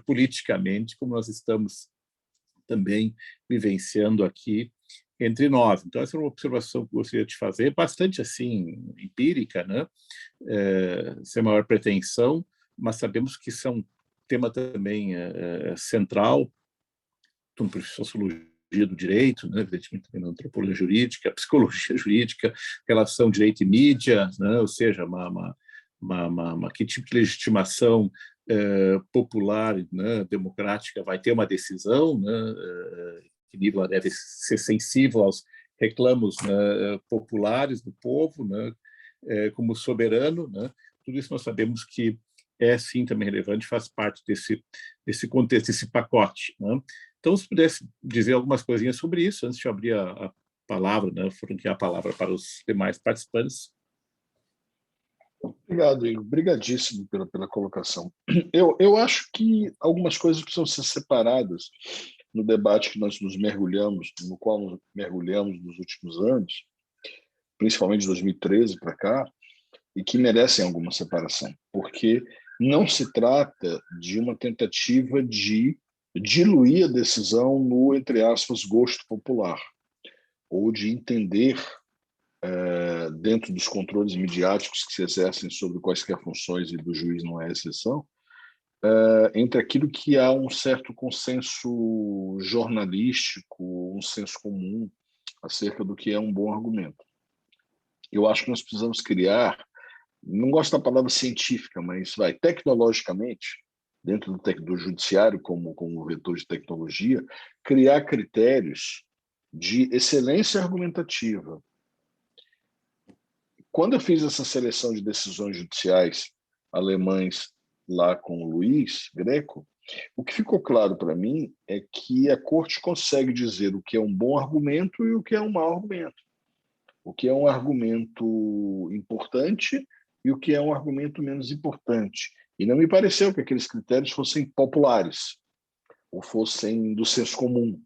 politicamente, como nós estamos também vivenciando aqui entre nós. Então, essa é uma observação que eu gostaria de fazer, bastante assim, empírica, né? Sem maior pretensão, mas sabemos que isso é um tema também central, tanto para a sociologia do direito, né? Evidentemente também na antropologia jurídica, psicologia jurídica, relação direito e mídia, né? Ou seja, que tipo de legitimação popular, né? Democrática vai ter uma decisão, né? Que nível ela deve ser sensível aos reclamos, né? Populares do povo, né? Como soberano, né? Tudo isso nós sabemos que sim também relevante, faz parte desse contexto, desse pacote, né? Então, se pudesse dizer algumas coisinhas sobre isso, antes de eu abrir a palavra, né, franquear a palavra para os demais participantes. Obrigado, Igor. Obrigadíssimo pela colocação. Eu acho que algumas coisas precisam ser separadas no debate que nós no qual nos mergulhamos nos últimos anos, principalmente de 2013 para cá, e que merecem alguma separação, porque não se trata de uma tentativa de diluir a decisão no, entre aspas, gosto popular, ou de entender, dentro dos controles midiáticos que se exercem sobre quaisquer funções, e do juiz não é exceção, entre aquilo que há um certo consenso jornalístico, um senso comum acerca do que é um bom argumento. Eu acho que nós precisamos criar, não gosto da palavra científica, mas tecnologicamente, dentro do judiciário como vetor de tecnologia, criar critérios de excelência argumentativa. Quando eu fiz essa seleção de decisões judiciais alemães lá com o Luiz Greco, o que ficou claro para mim é que a corte consegue dizer o que é um bom argumento e o que é um mau argumento. O que é um argumento importante e o que é um argumento menos importante. E não me pareceu que aqueles critérios fossem populares ou fossem do senso comum.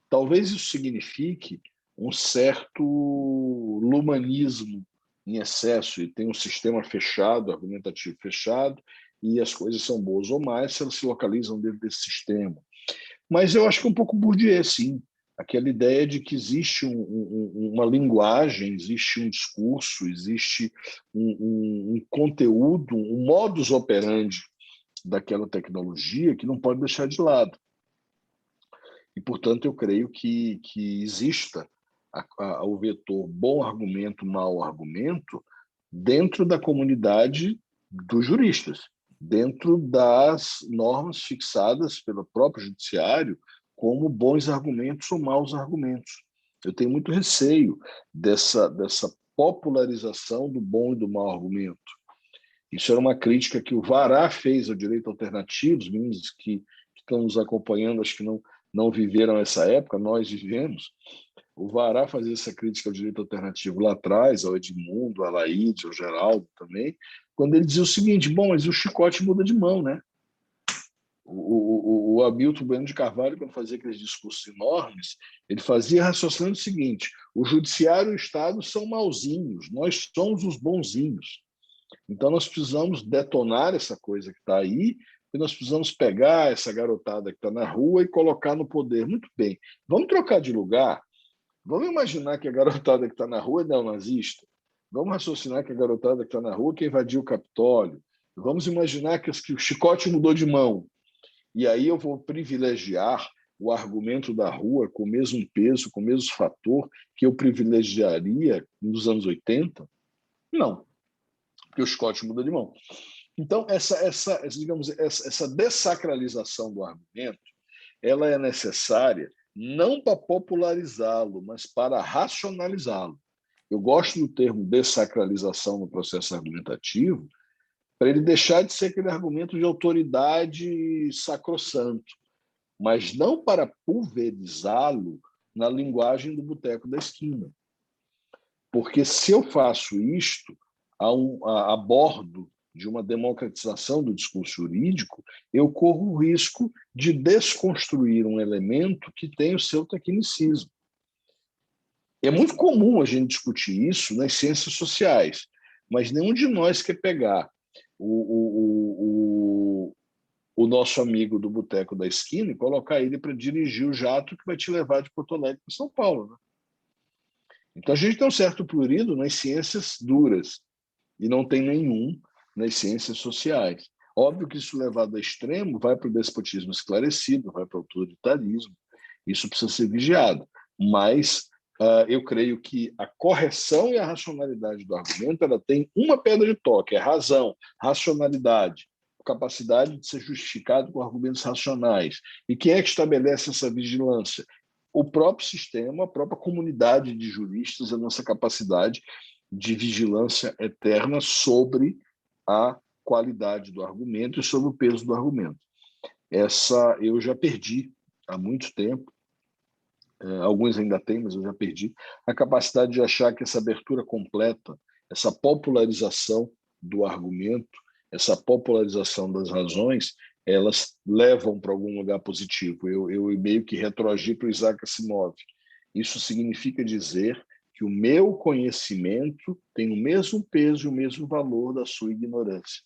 Talvez isso signifique um certo lumanismo em excesso, e tem um sistema fechado, argumentativo fechado, e as coisas são boas ou más se elas se localizam dentro desse sistema. Mas eu acho que é um pouco Bourdieu, sim. Aquela ideia de que existe uma linguagem, existe um discurso, existe um conteúdo, um modus operandi daquela tecnologia que não pode deixar de lado. E, portanto, eu creio que exista o vetor bom argumento, mau argumento, dentro da comunidade dos juristas, dentro das normas fixadas pelo próprio judiciário como bons argumentos ou maus argumentos. Eu tenho muito receio dessa popularização do bom e do mau argumento. Isso era uma crítica que o Vará fez ao direito alternativo. Os meninos que estão nos acompanhando, acho que não viveram essa época, nós vivemos. O Vará fazia essa crítica ao direito alternativo lá atrás, ao Edmundo, ao Laíde, ao Geraldo também, quando ele dizia o seguinte: bom, mas o chicote muda de mão, né? O Hamilton Bueno de Carvalho, quando fazia aqueles discursos enormes, ele fazia raciocinando o seguinte: o judiciário e o Estado são mauzinhos, nós somos os bonzinhos. Então nós precisamos detonar essa coisa que está aí, e nós precisamos pegar essa garotada que está na rua e colocar no poder. Muito bem, vamos trocar de lugar. Vamos imaginar que a garotada que está na rua é neonazista. Vamos raciocinar que a garotada que está na rua quer invadir o Capitólio. Vamos imaginar que o chicote mudou de mão. E aí eu vou privilegiar o argumento da rua com o mesmo peso, com o mesmo fator que eu privilegiaria nos anos 80? Não, porque o chicote muda de mão. Então, essa dessacralização do argumento, ela é necessária não para popularizá-lo, mas para racionalizá-lo. Eu gosto do termo dessacralização no processo argumentativo, para ele deixar de ser aquele argumento de autoridade sacrossanto, mas não para pulverizá-lo na linguagem do boteco da esquina. Porque se eu faço isto a bordo de uma democratização do discurso jurídico, eu corro o risco de desconstruir um elemento que tem o seu tecnicismo. É muito comum a gente discutir isso nas ciências sociais, mas nenhum de nós quer pegar o nosso amigo do boteco da esquina e colocar ele para dirigir o jato que vai te levar de Porto Alegre para São Paulo. Né? Então, a gente tem um certo prurido nas ciências duras e não tem nenhum nas ciências sociais. Óbvio que isso levado a extremo vai para o despotismo esclarecido, vai para o autoritarismo. Isso precisa ser vigiado. Mas eu creio que a correção e a racionalidade do argumento ela tem uma pedra de toque, é razão, racionalidade, capacidade de ser justificado com argumentos racionais. E quem é que estabelece essa vigilância? O próprio sistema, a própria comunidade de juristas, a nossa capacidade de vigilância eterna sobre a qualidade do argumento e sobre o peso do argumento. Essa eu já perdi há muito tempo, alguns ainda têm, mas eu já perdi, a capacidade de achar que essa abertura completa, essa popularização do argumento, essa popularização das razões, elas levam para algum lugar positivo. Eu meio que retroagi para o Isaac Asimov. Isso significa dizer que o meu conhecimento tem o mesmo peso e o mesmo valor da sua ignorância,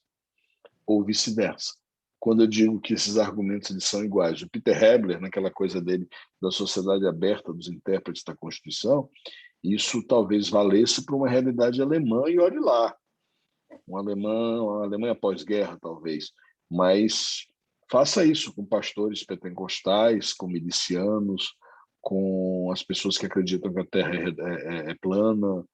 ou vice-versa. Quando eu digo que esses argumentos eles são iguais. O Peter Hebler, naquela coisa dele da sociedade aberta dos intérpretes da Constituição, isso talvez valesse para uma realidade alemã, e olhe lá, uma Alemanha pós-guerra, talvez. Mas faça isso com pastores pentecostais, com milicianos, com as pessoas que acreditam que a Terra é plana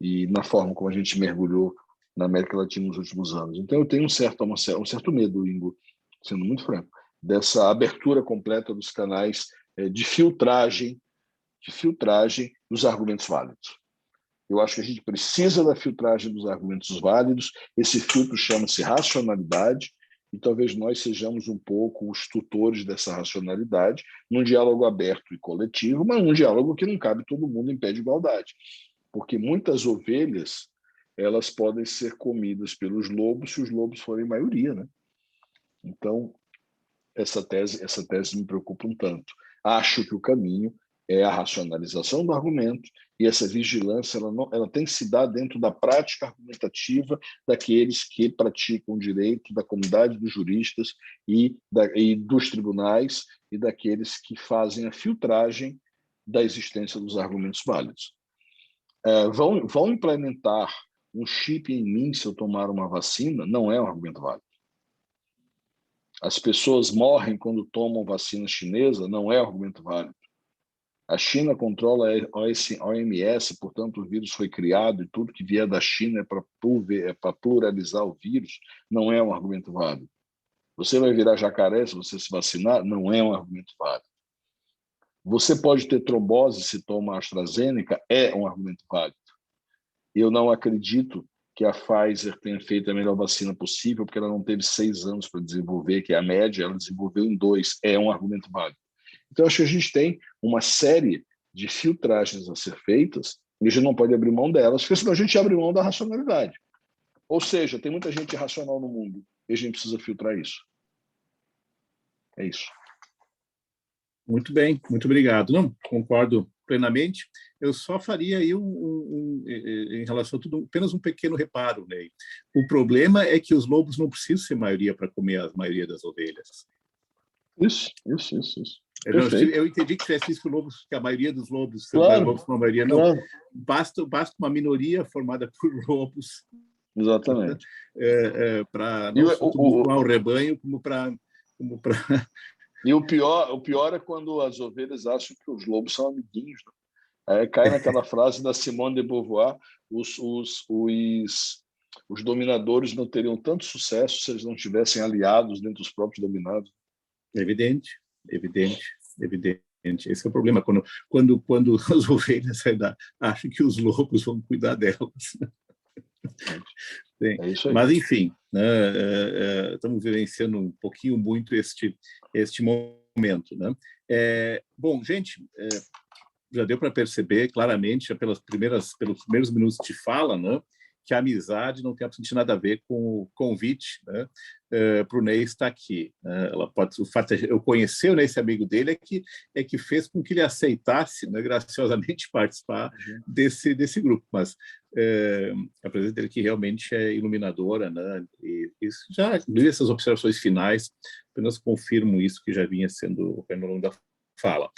e na forma como a gente mergulhou na América Latina nos últimos anos. Então, eu tenho um certo medo, Ingo, sendo muito franco, dessa abertura completa dos canais de filtragem dos argumentos válidos. Eu acho que a gente precisa da filtragem dos argumentos válidos. Esse filtro chama-se racionalidade, e talvez nós sejamos um pouco os tutores dessa racionalidade, num diálogo aberto e coletivo, mas num diálogo que não cabe todo mundo em pé de igualdade. Porque muitas ovelhas elas podem ser comidas pelos lobos se os lobos forem maioria, né? Então, essa tese me preocupa um tanto. Acho que o caminho é a racionalização do argumento, e essa vigilância ela tem que se dar dentro da prática argumentativa daqueles que praticam o direito, da comunidade dos juristas e dos tribunais, e daqueles que fazem a filtragem da existência dos argumentos válidos. Vão implementar um chip em mim se eu tomar uma vacina? Não é um argumento válido. As pessoas morrem quando tomam vacina chinesa? Não é argumento válido. A China controla a OMS, portanto, o vírus foi criado e tudo que vier da China é para pluralizar o vírus, não é um argumento válido. Você vai virar jacaré se você se vacinar? Não é um argumento válido. Você pode ter trombose se toma AstraZeneca? É um argumento válido. Eu não acredito que a Pfizer tenha feito a melhor vacina possível, porque ela não teve 6 anos para desenvolver, que é a média, ela desenvolveu em 2. É um argumento válido. Então, acho que a gente tem uma série de filtragens a ser feitas e a gente não pode abrir mão delas, porque senão a gente abre mão da racionalidade. Ou seja, tem muita gente irracional no mundo e a gente precisa filtrar isso. É isso. Muito bem, muito obrigado. Não, concordo plenamente. Eu só faria aí em relação a tudo apenas um pequeno reparo, Ney. O problema é que os lobos não precisam ser maioria para comer a maioria das ovelhas. Isso. Perfeito. Eu entendi que tivesse isso que a maioria dos lobos, Claro, lobos uma maioria, não. claro. Basta uma minoria formada por lobos Exatamente. para E não só tumultuar o rebanho, como para e o pior é quando as ovelhas acham que os lobos são amiguinhos, né? Aí cai naquela frase da Simone de Beauvoir: os dominadores não teriam tanto sucesso se eles não tivessem aliados dentro dos próprios dominados. Evidente. Esse é o problema, quando as ovelhas acham que os lobos vão cuidar delas. É isso aí. Mas, enfim, né, estamos vivenciando um pouquinho muito este momento. Né? Bom, gente, já deu para perceber claramente, pelos primeiros minutos de fala, né, que a amizade não tem absolutamente nada a ver com o convite, né, para o Ney estar aqui. O fato de eu conhecer o Ney, esse amigo dele, é que fez com que ele aceitasse, né, graciosamente, participar desse grupo. Mas a presença dele aqui realmente é iluminadora, né, e isso já, essas observações finais, apenas confirmam isso que já vinha sendo ao longo da fala.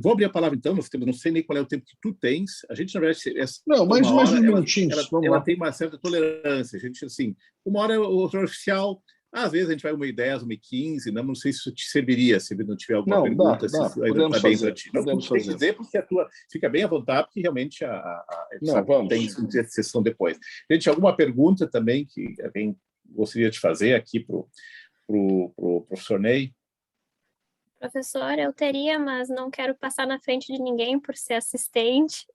Vou abrir a palavra, então, não sei nem qual é o tempo que tu tens. A gente, na verdade, não, mais uns minutinhos. Ela tem uma certa tolerância. A gente, assim, uma hora o horário oficial, às vezes a gente vai 1h10, 1h15, não sei se isso te serviria, se não tiver alguma pergunta, se isso ainda está bem para ti. Não, tu tem que dizer, porque a tua fica bem à vontade, porque realmente tem sessão depois. Gente, alguma pergunta também que alguém gostaria de fazer aqui para o professor Ney? Professor, eu teria, mas não quero passar na frente de ninguém por ser assistente.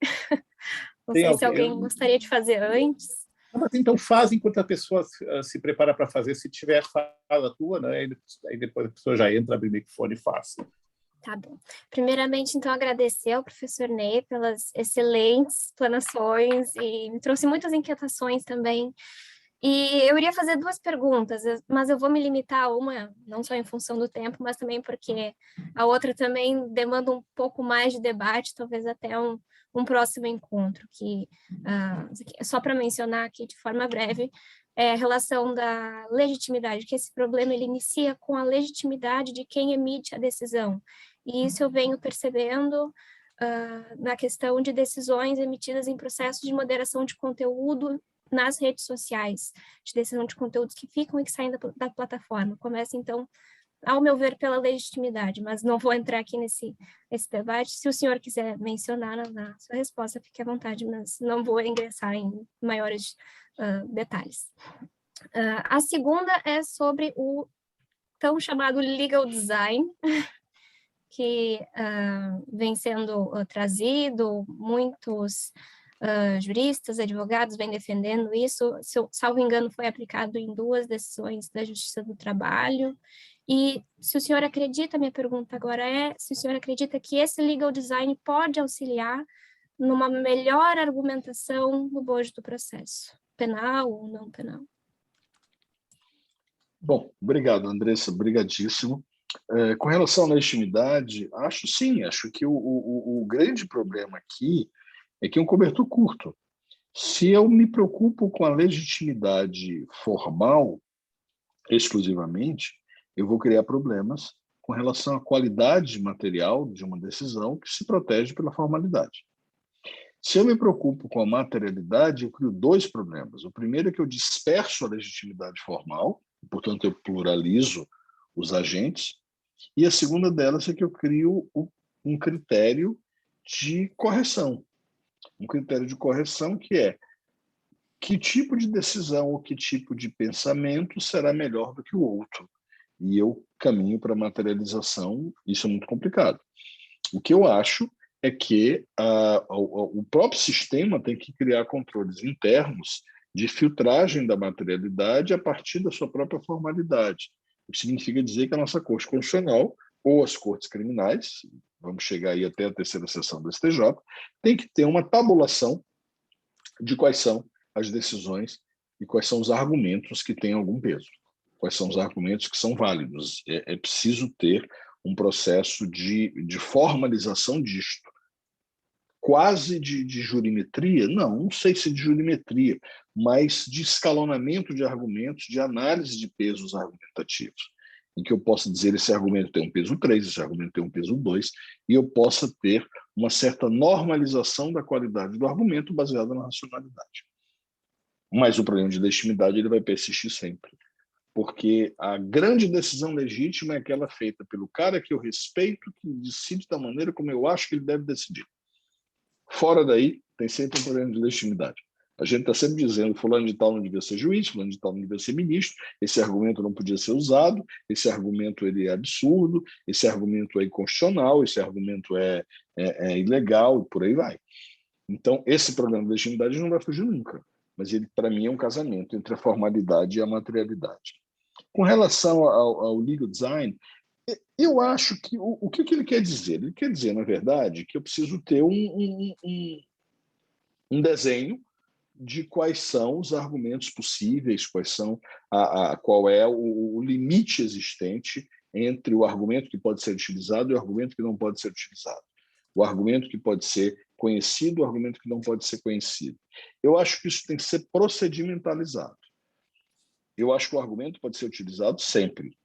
Não sei se alguém gostaria de fazer antes. Mas então faz enquanto a pessoa se prepara para fazer. Se tiver fala tua, né? Aí depois a pessoa já entra, abre o microfone e faz. Tá bom. Primeiramente, então, agradecer ao professor Ney pelas excelentes explanações e me trouxe muitas inquietações também. E eu iria fazer 2 perguntas, mas eu vou me limitar a uma, não só em função do tempo, mas também porque a outra também demanda um pouco mais de debate, talvez até um próximo encontro, que só para mencionar aqui de forma breve, é a relação da legitimidade, que esse problema ele inicia com a legitimidade de quem emite a decisão. E isso eu venho percebendo na questão de decisões emitidas em processos de moderação de conteúdo nas redes sociais, de decisão de conteúdos que ficam e que saem da plataforma. Começa, então, ao meu ver, pela legitimidade, mas não vou entrar aqui nesse debate. Se o senhor quiser mencionar na sua resposta, fique à vontade, mas não vou ingressar em maiores detalhes. A segunda é sobre o tão chamado legal design, que vem sendo trazido, muitos juristas, advogados vêm defendendo isso, se eu salvo engano foi aplicado em 2 decisões da Justiça do Trabalho, e se o senhor acredita, minha pergunta agora se o senhor acredita que esse legal design pode auxiliar numa melhor argumentação no bojo do processo, penal ou não penal? Bom, obrigado, Andressa, obrigadíssimo. Com relação à legitimidade, acho que o grande problema aqui é que é um cobertor curto. Se eu me preocupo com a legitimidade formal exclusivamente, eu vou criar problemas com relação à qualidade material de uma decisão que se protege pela formalidade. Se eu me preocupo com a materialidade, eu crio 2 problemas. O primeiro é que eu disperso a legitimidade formal, portanto, eu pluralizo os agentes, e a segunda delas é que eu crio um critério de correção. Um critério de correção que é que tipo de decisão ou que tipo de pensamento será melhor do que o outro. E eu caminho para a materialização, isso é muito complicado. O que eu acho é que o próprio sistema tem que criar controles internos de filtragem da materialidade a partir da sua própria formalidade. O que significa dizer que a nossa Corte Constitucional ou as cortes criminais, vamos chegar aí até a 3ª sessão do STJ, tem que ter uma tabulação de quais são as decisões e quais são os argumentos que têm algum peso, quais são os argumentos que são válidos. É preciso ter um processo de formalização disto. Quase de jurimetria? Não sei se de jurimetria, mas de escalonamento de argumentos, de análise de pesos argumentativos. em que eu possa dizer esse argumento tem um peso 3, esse argumento tem um peso 2, e eu possa ter uma certa normalização da qualidade do argumento baseada na racionalidade. Mas o problema de legitimidade ele vai persistir sempre, porque a grande decisão legítima é aquela feita pelo cara que eu respeito, que decide da maneira como eu acho que ele deve decidir. Fora daí, tem sempre um problema de legitimidade. A gente está sempre dizendo fulano de tal não devia ser juiz, fulano de tal não devia ser ministro, esse argumento não podia ser usado, esse argumento ele é absurdo, esse argumento é inconstitucional, esse argumento é ilegal, e por aí vai. Então, esse problema de legitimidade não vai fugir nunca, mas ele, para mim, é um casamento entre a formalidade e a materialidade. Com relação ao legal design, eu acho que o que ele quer dizer? Ele quer dizer, na verdade, que eu preciso ter um desenho de quais são os argumentos possíveis, qual é o limite existente entre o argumento que pode ser utilizado e o argumento que não pode ser utilizado. O argumento que pode ser conhecido, o argumento que não pode ser conhecido. Eu acho que isso tem que ser procedimentalizado. Eu acho que o argumento pode ser utilizado sempre,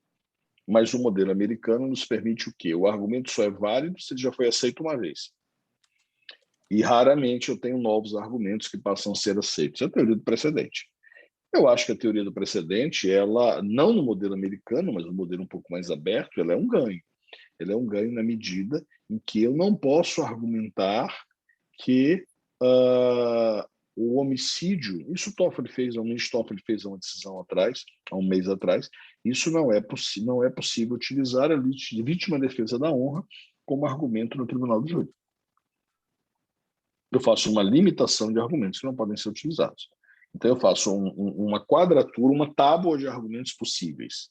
mas o modelo americano nos permite o quê? O argumento só é válido se ele já foi aceito uma vez. E raramente eu tenho novos argumentos que passam a ser aceitos. É a teoria do precedente. Eu acho que a teoria do precedente, ela, não no modelo americano, mas no modelo um pouco mais aberto, ela é um ganho. Ela é um ganho na medida em que eu não posso argumentar que o homicídio, isso Toffoli fez uma decisão atrás, há um mês atrás, isso não é possível utilizar a vítima defesa da honra como argumento no tribunal do júri. Eu faço uma limitação de argumentos que não podem ser utilizados. Então, eu faço uma quadratura, uma tábua de argumentos possíveis.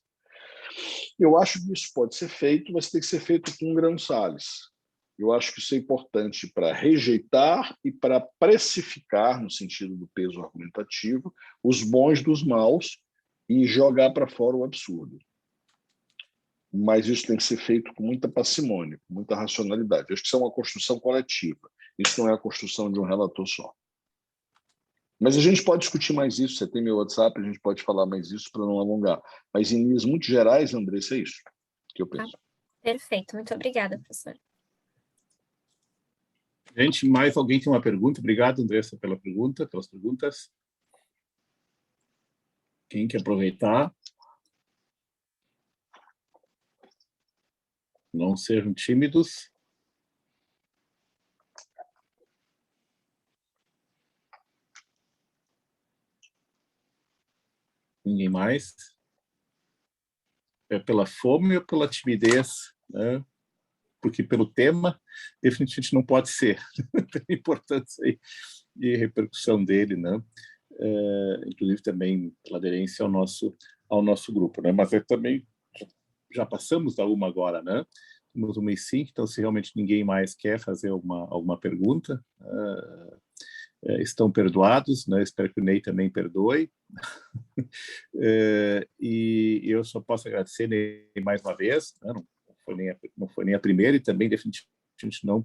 Eu acho que isso pode ser feito, mas tem que ser feito com grão Salles. Eu acho que isso é importante para rejeitar e para precificar, no sentido do peso argumentativo, os bons dos maus e jogar para fora o absurdo. Mas isso tem que ser feito com muita parcimônia, com muita racionalidade. Eu acho que isso é uma construção coletiva. Isso não é a construção de um relator só. Mas a gente pode discutir mais isso. Você tem meu WhatsApp, a gente pode falar mais isso para não alongar. Mas em linhas muito gerais, Andressa, é isso que eu penso. Perfeito. Muito obrigada, professor. Gente, mais alguém tem uma pergunta? Obrigado, Andressa, pelas perguntas. Quem quer aproveitar? Não sejam tímidos. Ninguém mais? É pela fome ou pela timidez, né? Porque pelo tema, definitivamente não pode ser. Tem importância aí e repercussão dele, né? Inclusive também pela aderência ao nosso grupo, né? Mas também já passamos da uma agora, né? Temos 1h05, então se realmente ninguém mais quer fazer alguma pergunta, estão perdoados, né? Espero que o Ney também perdoe. E eu só posso agradecer Ney mais uma vez, né? Não foi nem a primeira e também definitivamente não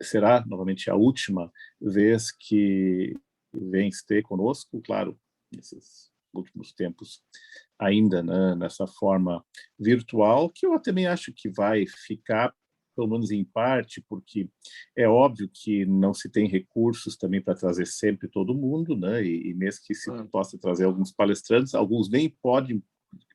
será novamente a última vez que vem ter conosco, claro, nesses últimos tempos ainda, né, nessa forma virtual, que eu também acho que vai ficar, pelo menos em parte, porque é óbvio que não se tem recursos também para trazer sempre todo mundo, né, e mesmo que se possa trazer alguns palestrantes, alguns nem podem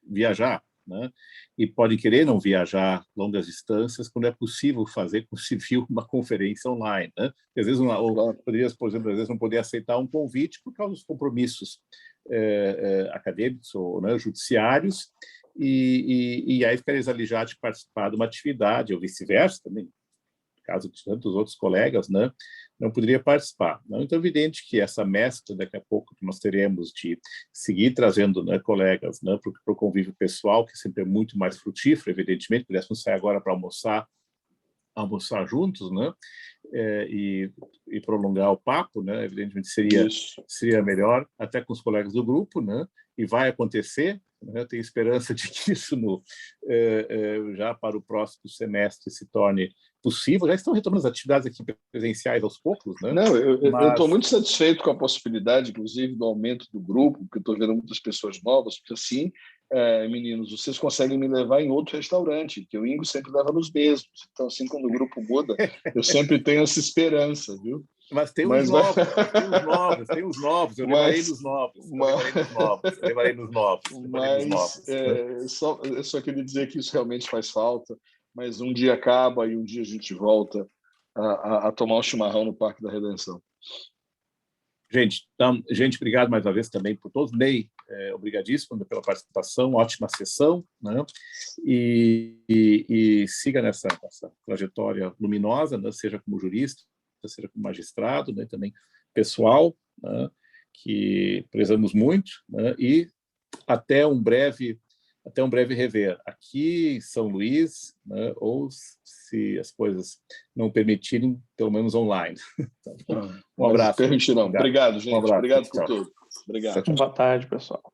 viajar, né? E podem querer não viajar longas distâncias quando é possível fazer, como se viu, uma conferência online, né? Às vezes, poderia, por exemplo, às vezes não poder aceitar um convite por causa dos compromissos acadêmicos ou, né, judiciários, e aí ficaria desalijado de participar de uma atividade, ou vice-versa também, no caso de tantos outros colegas, né, não poderia participar. Não? Então, é evidente que essa mescla, daqui a pouco, que nós teremos de seguir trazendo, né, colegas, né, para o convívio pessoal, que sempre é muito mais frutífero, evidentemente, pudéssemos sair agora para almoçar juntos, né, e prolongar o papo, né, evidentemente seria melhor, até com os colegas do grupo, né, e vai acontecer, né, tenho esperança de que isso já para o próximo semestre se torne possível. Já estão retomando as atividades aqui presenciais aos poucos, né? Não, eu estou muito satisfeito com a possibilidade, inclusive, do aumento do grupo, porque eu estou vendo muitas pessoas novas, porque assim meninos, vocês conseguem me levar em outro restaurante, que o Ingo sempre leva nos mesmos. Então, assim, quando o grupo muda, eu sempre tenho essa esperança, viu? Mas tem uns novos, tem uns novos. Eu levarei nos novos. Eu só queria dizer que isso realmente faz falta, mas um dia acaba e um dia a gente volta a tomar um chimarrão no Parque da Redenção. Gente, obrigado mais uma vez também por todos. Ney, obrigadíssimo pela participação, ótima sessão, né? E siga nessa trajetória luminosa, né? Seja como jurista, seja como magistrado, né? Também pessoal, né? Que prezamos muito, né? E até um breve rever aqui em São Luís, né? Ou, se as coisas não permitirem, pelo menos online. Um abraço. Permitirão. Obrigado, gente. Obrigado por tudo. Obrigado. Boa tarde, pessoal.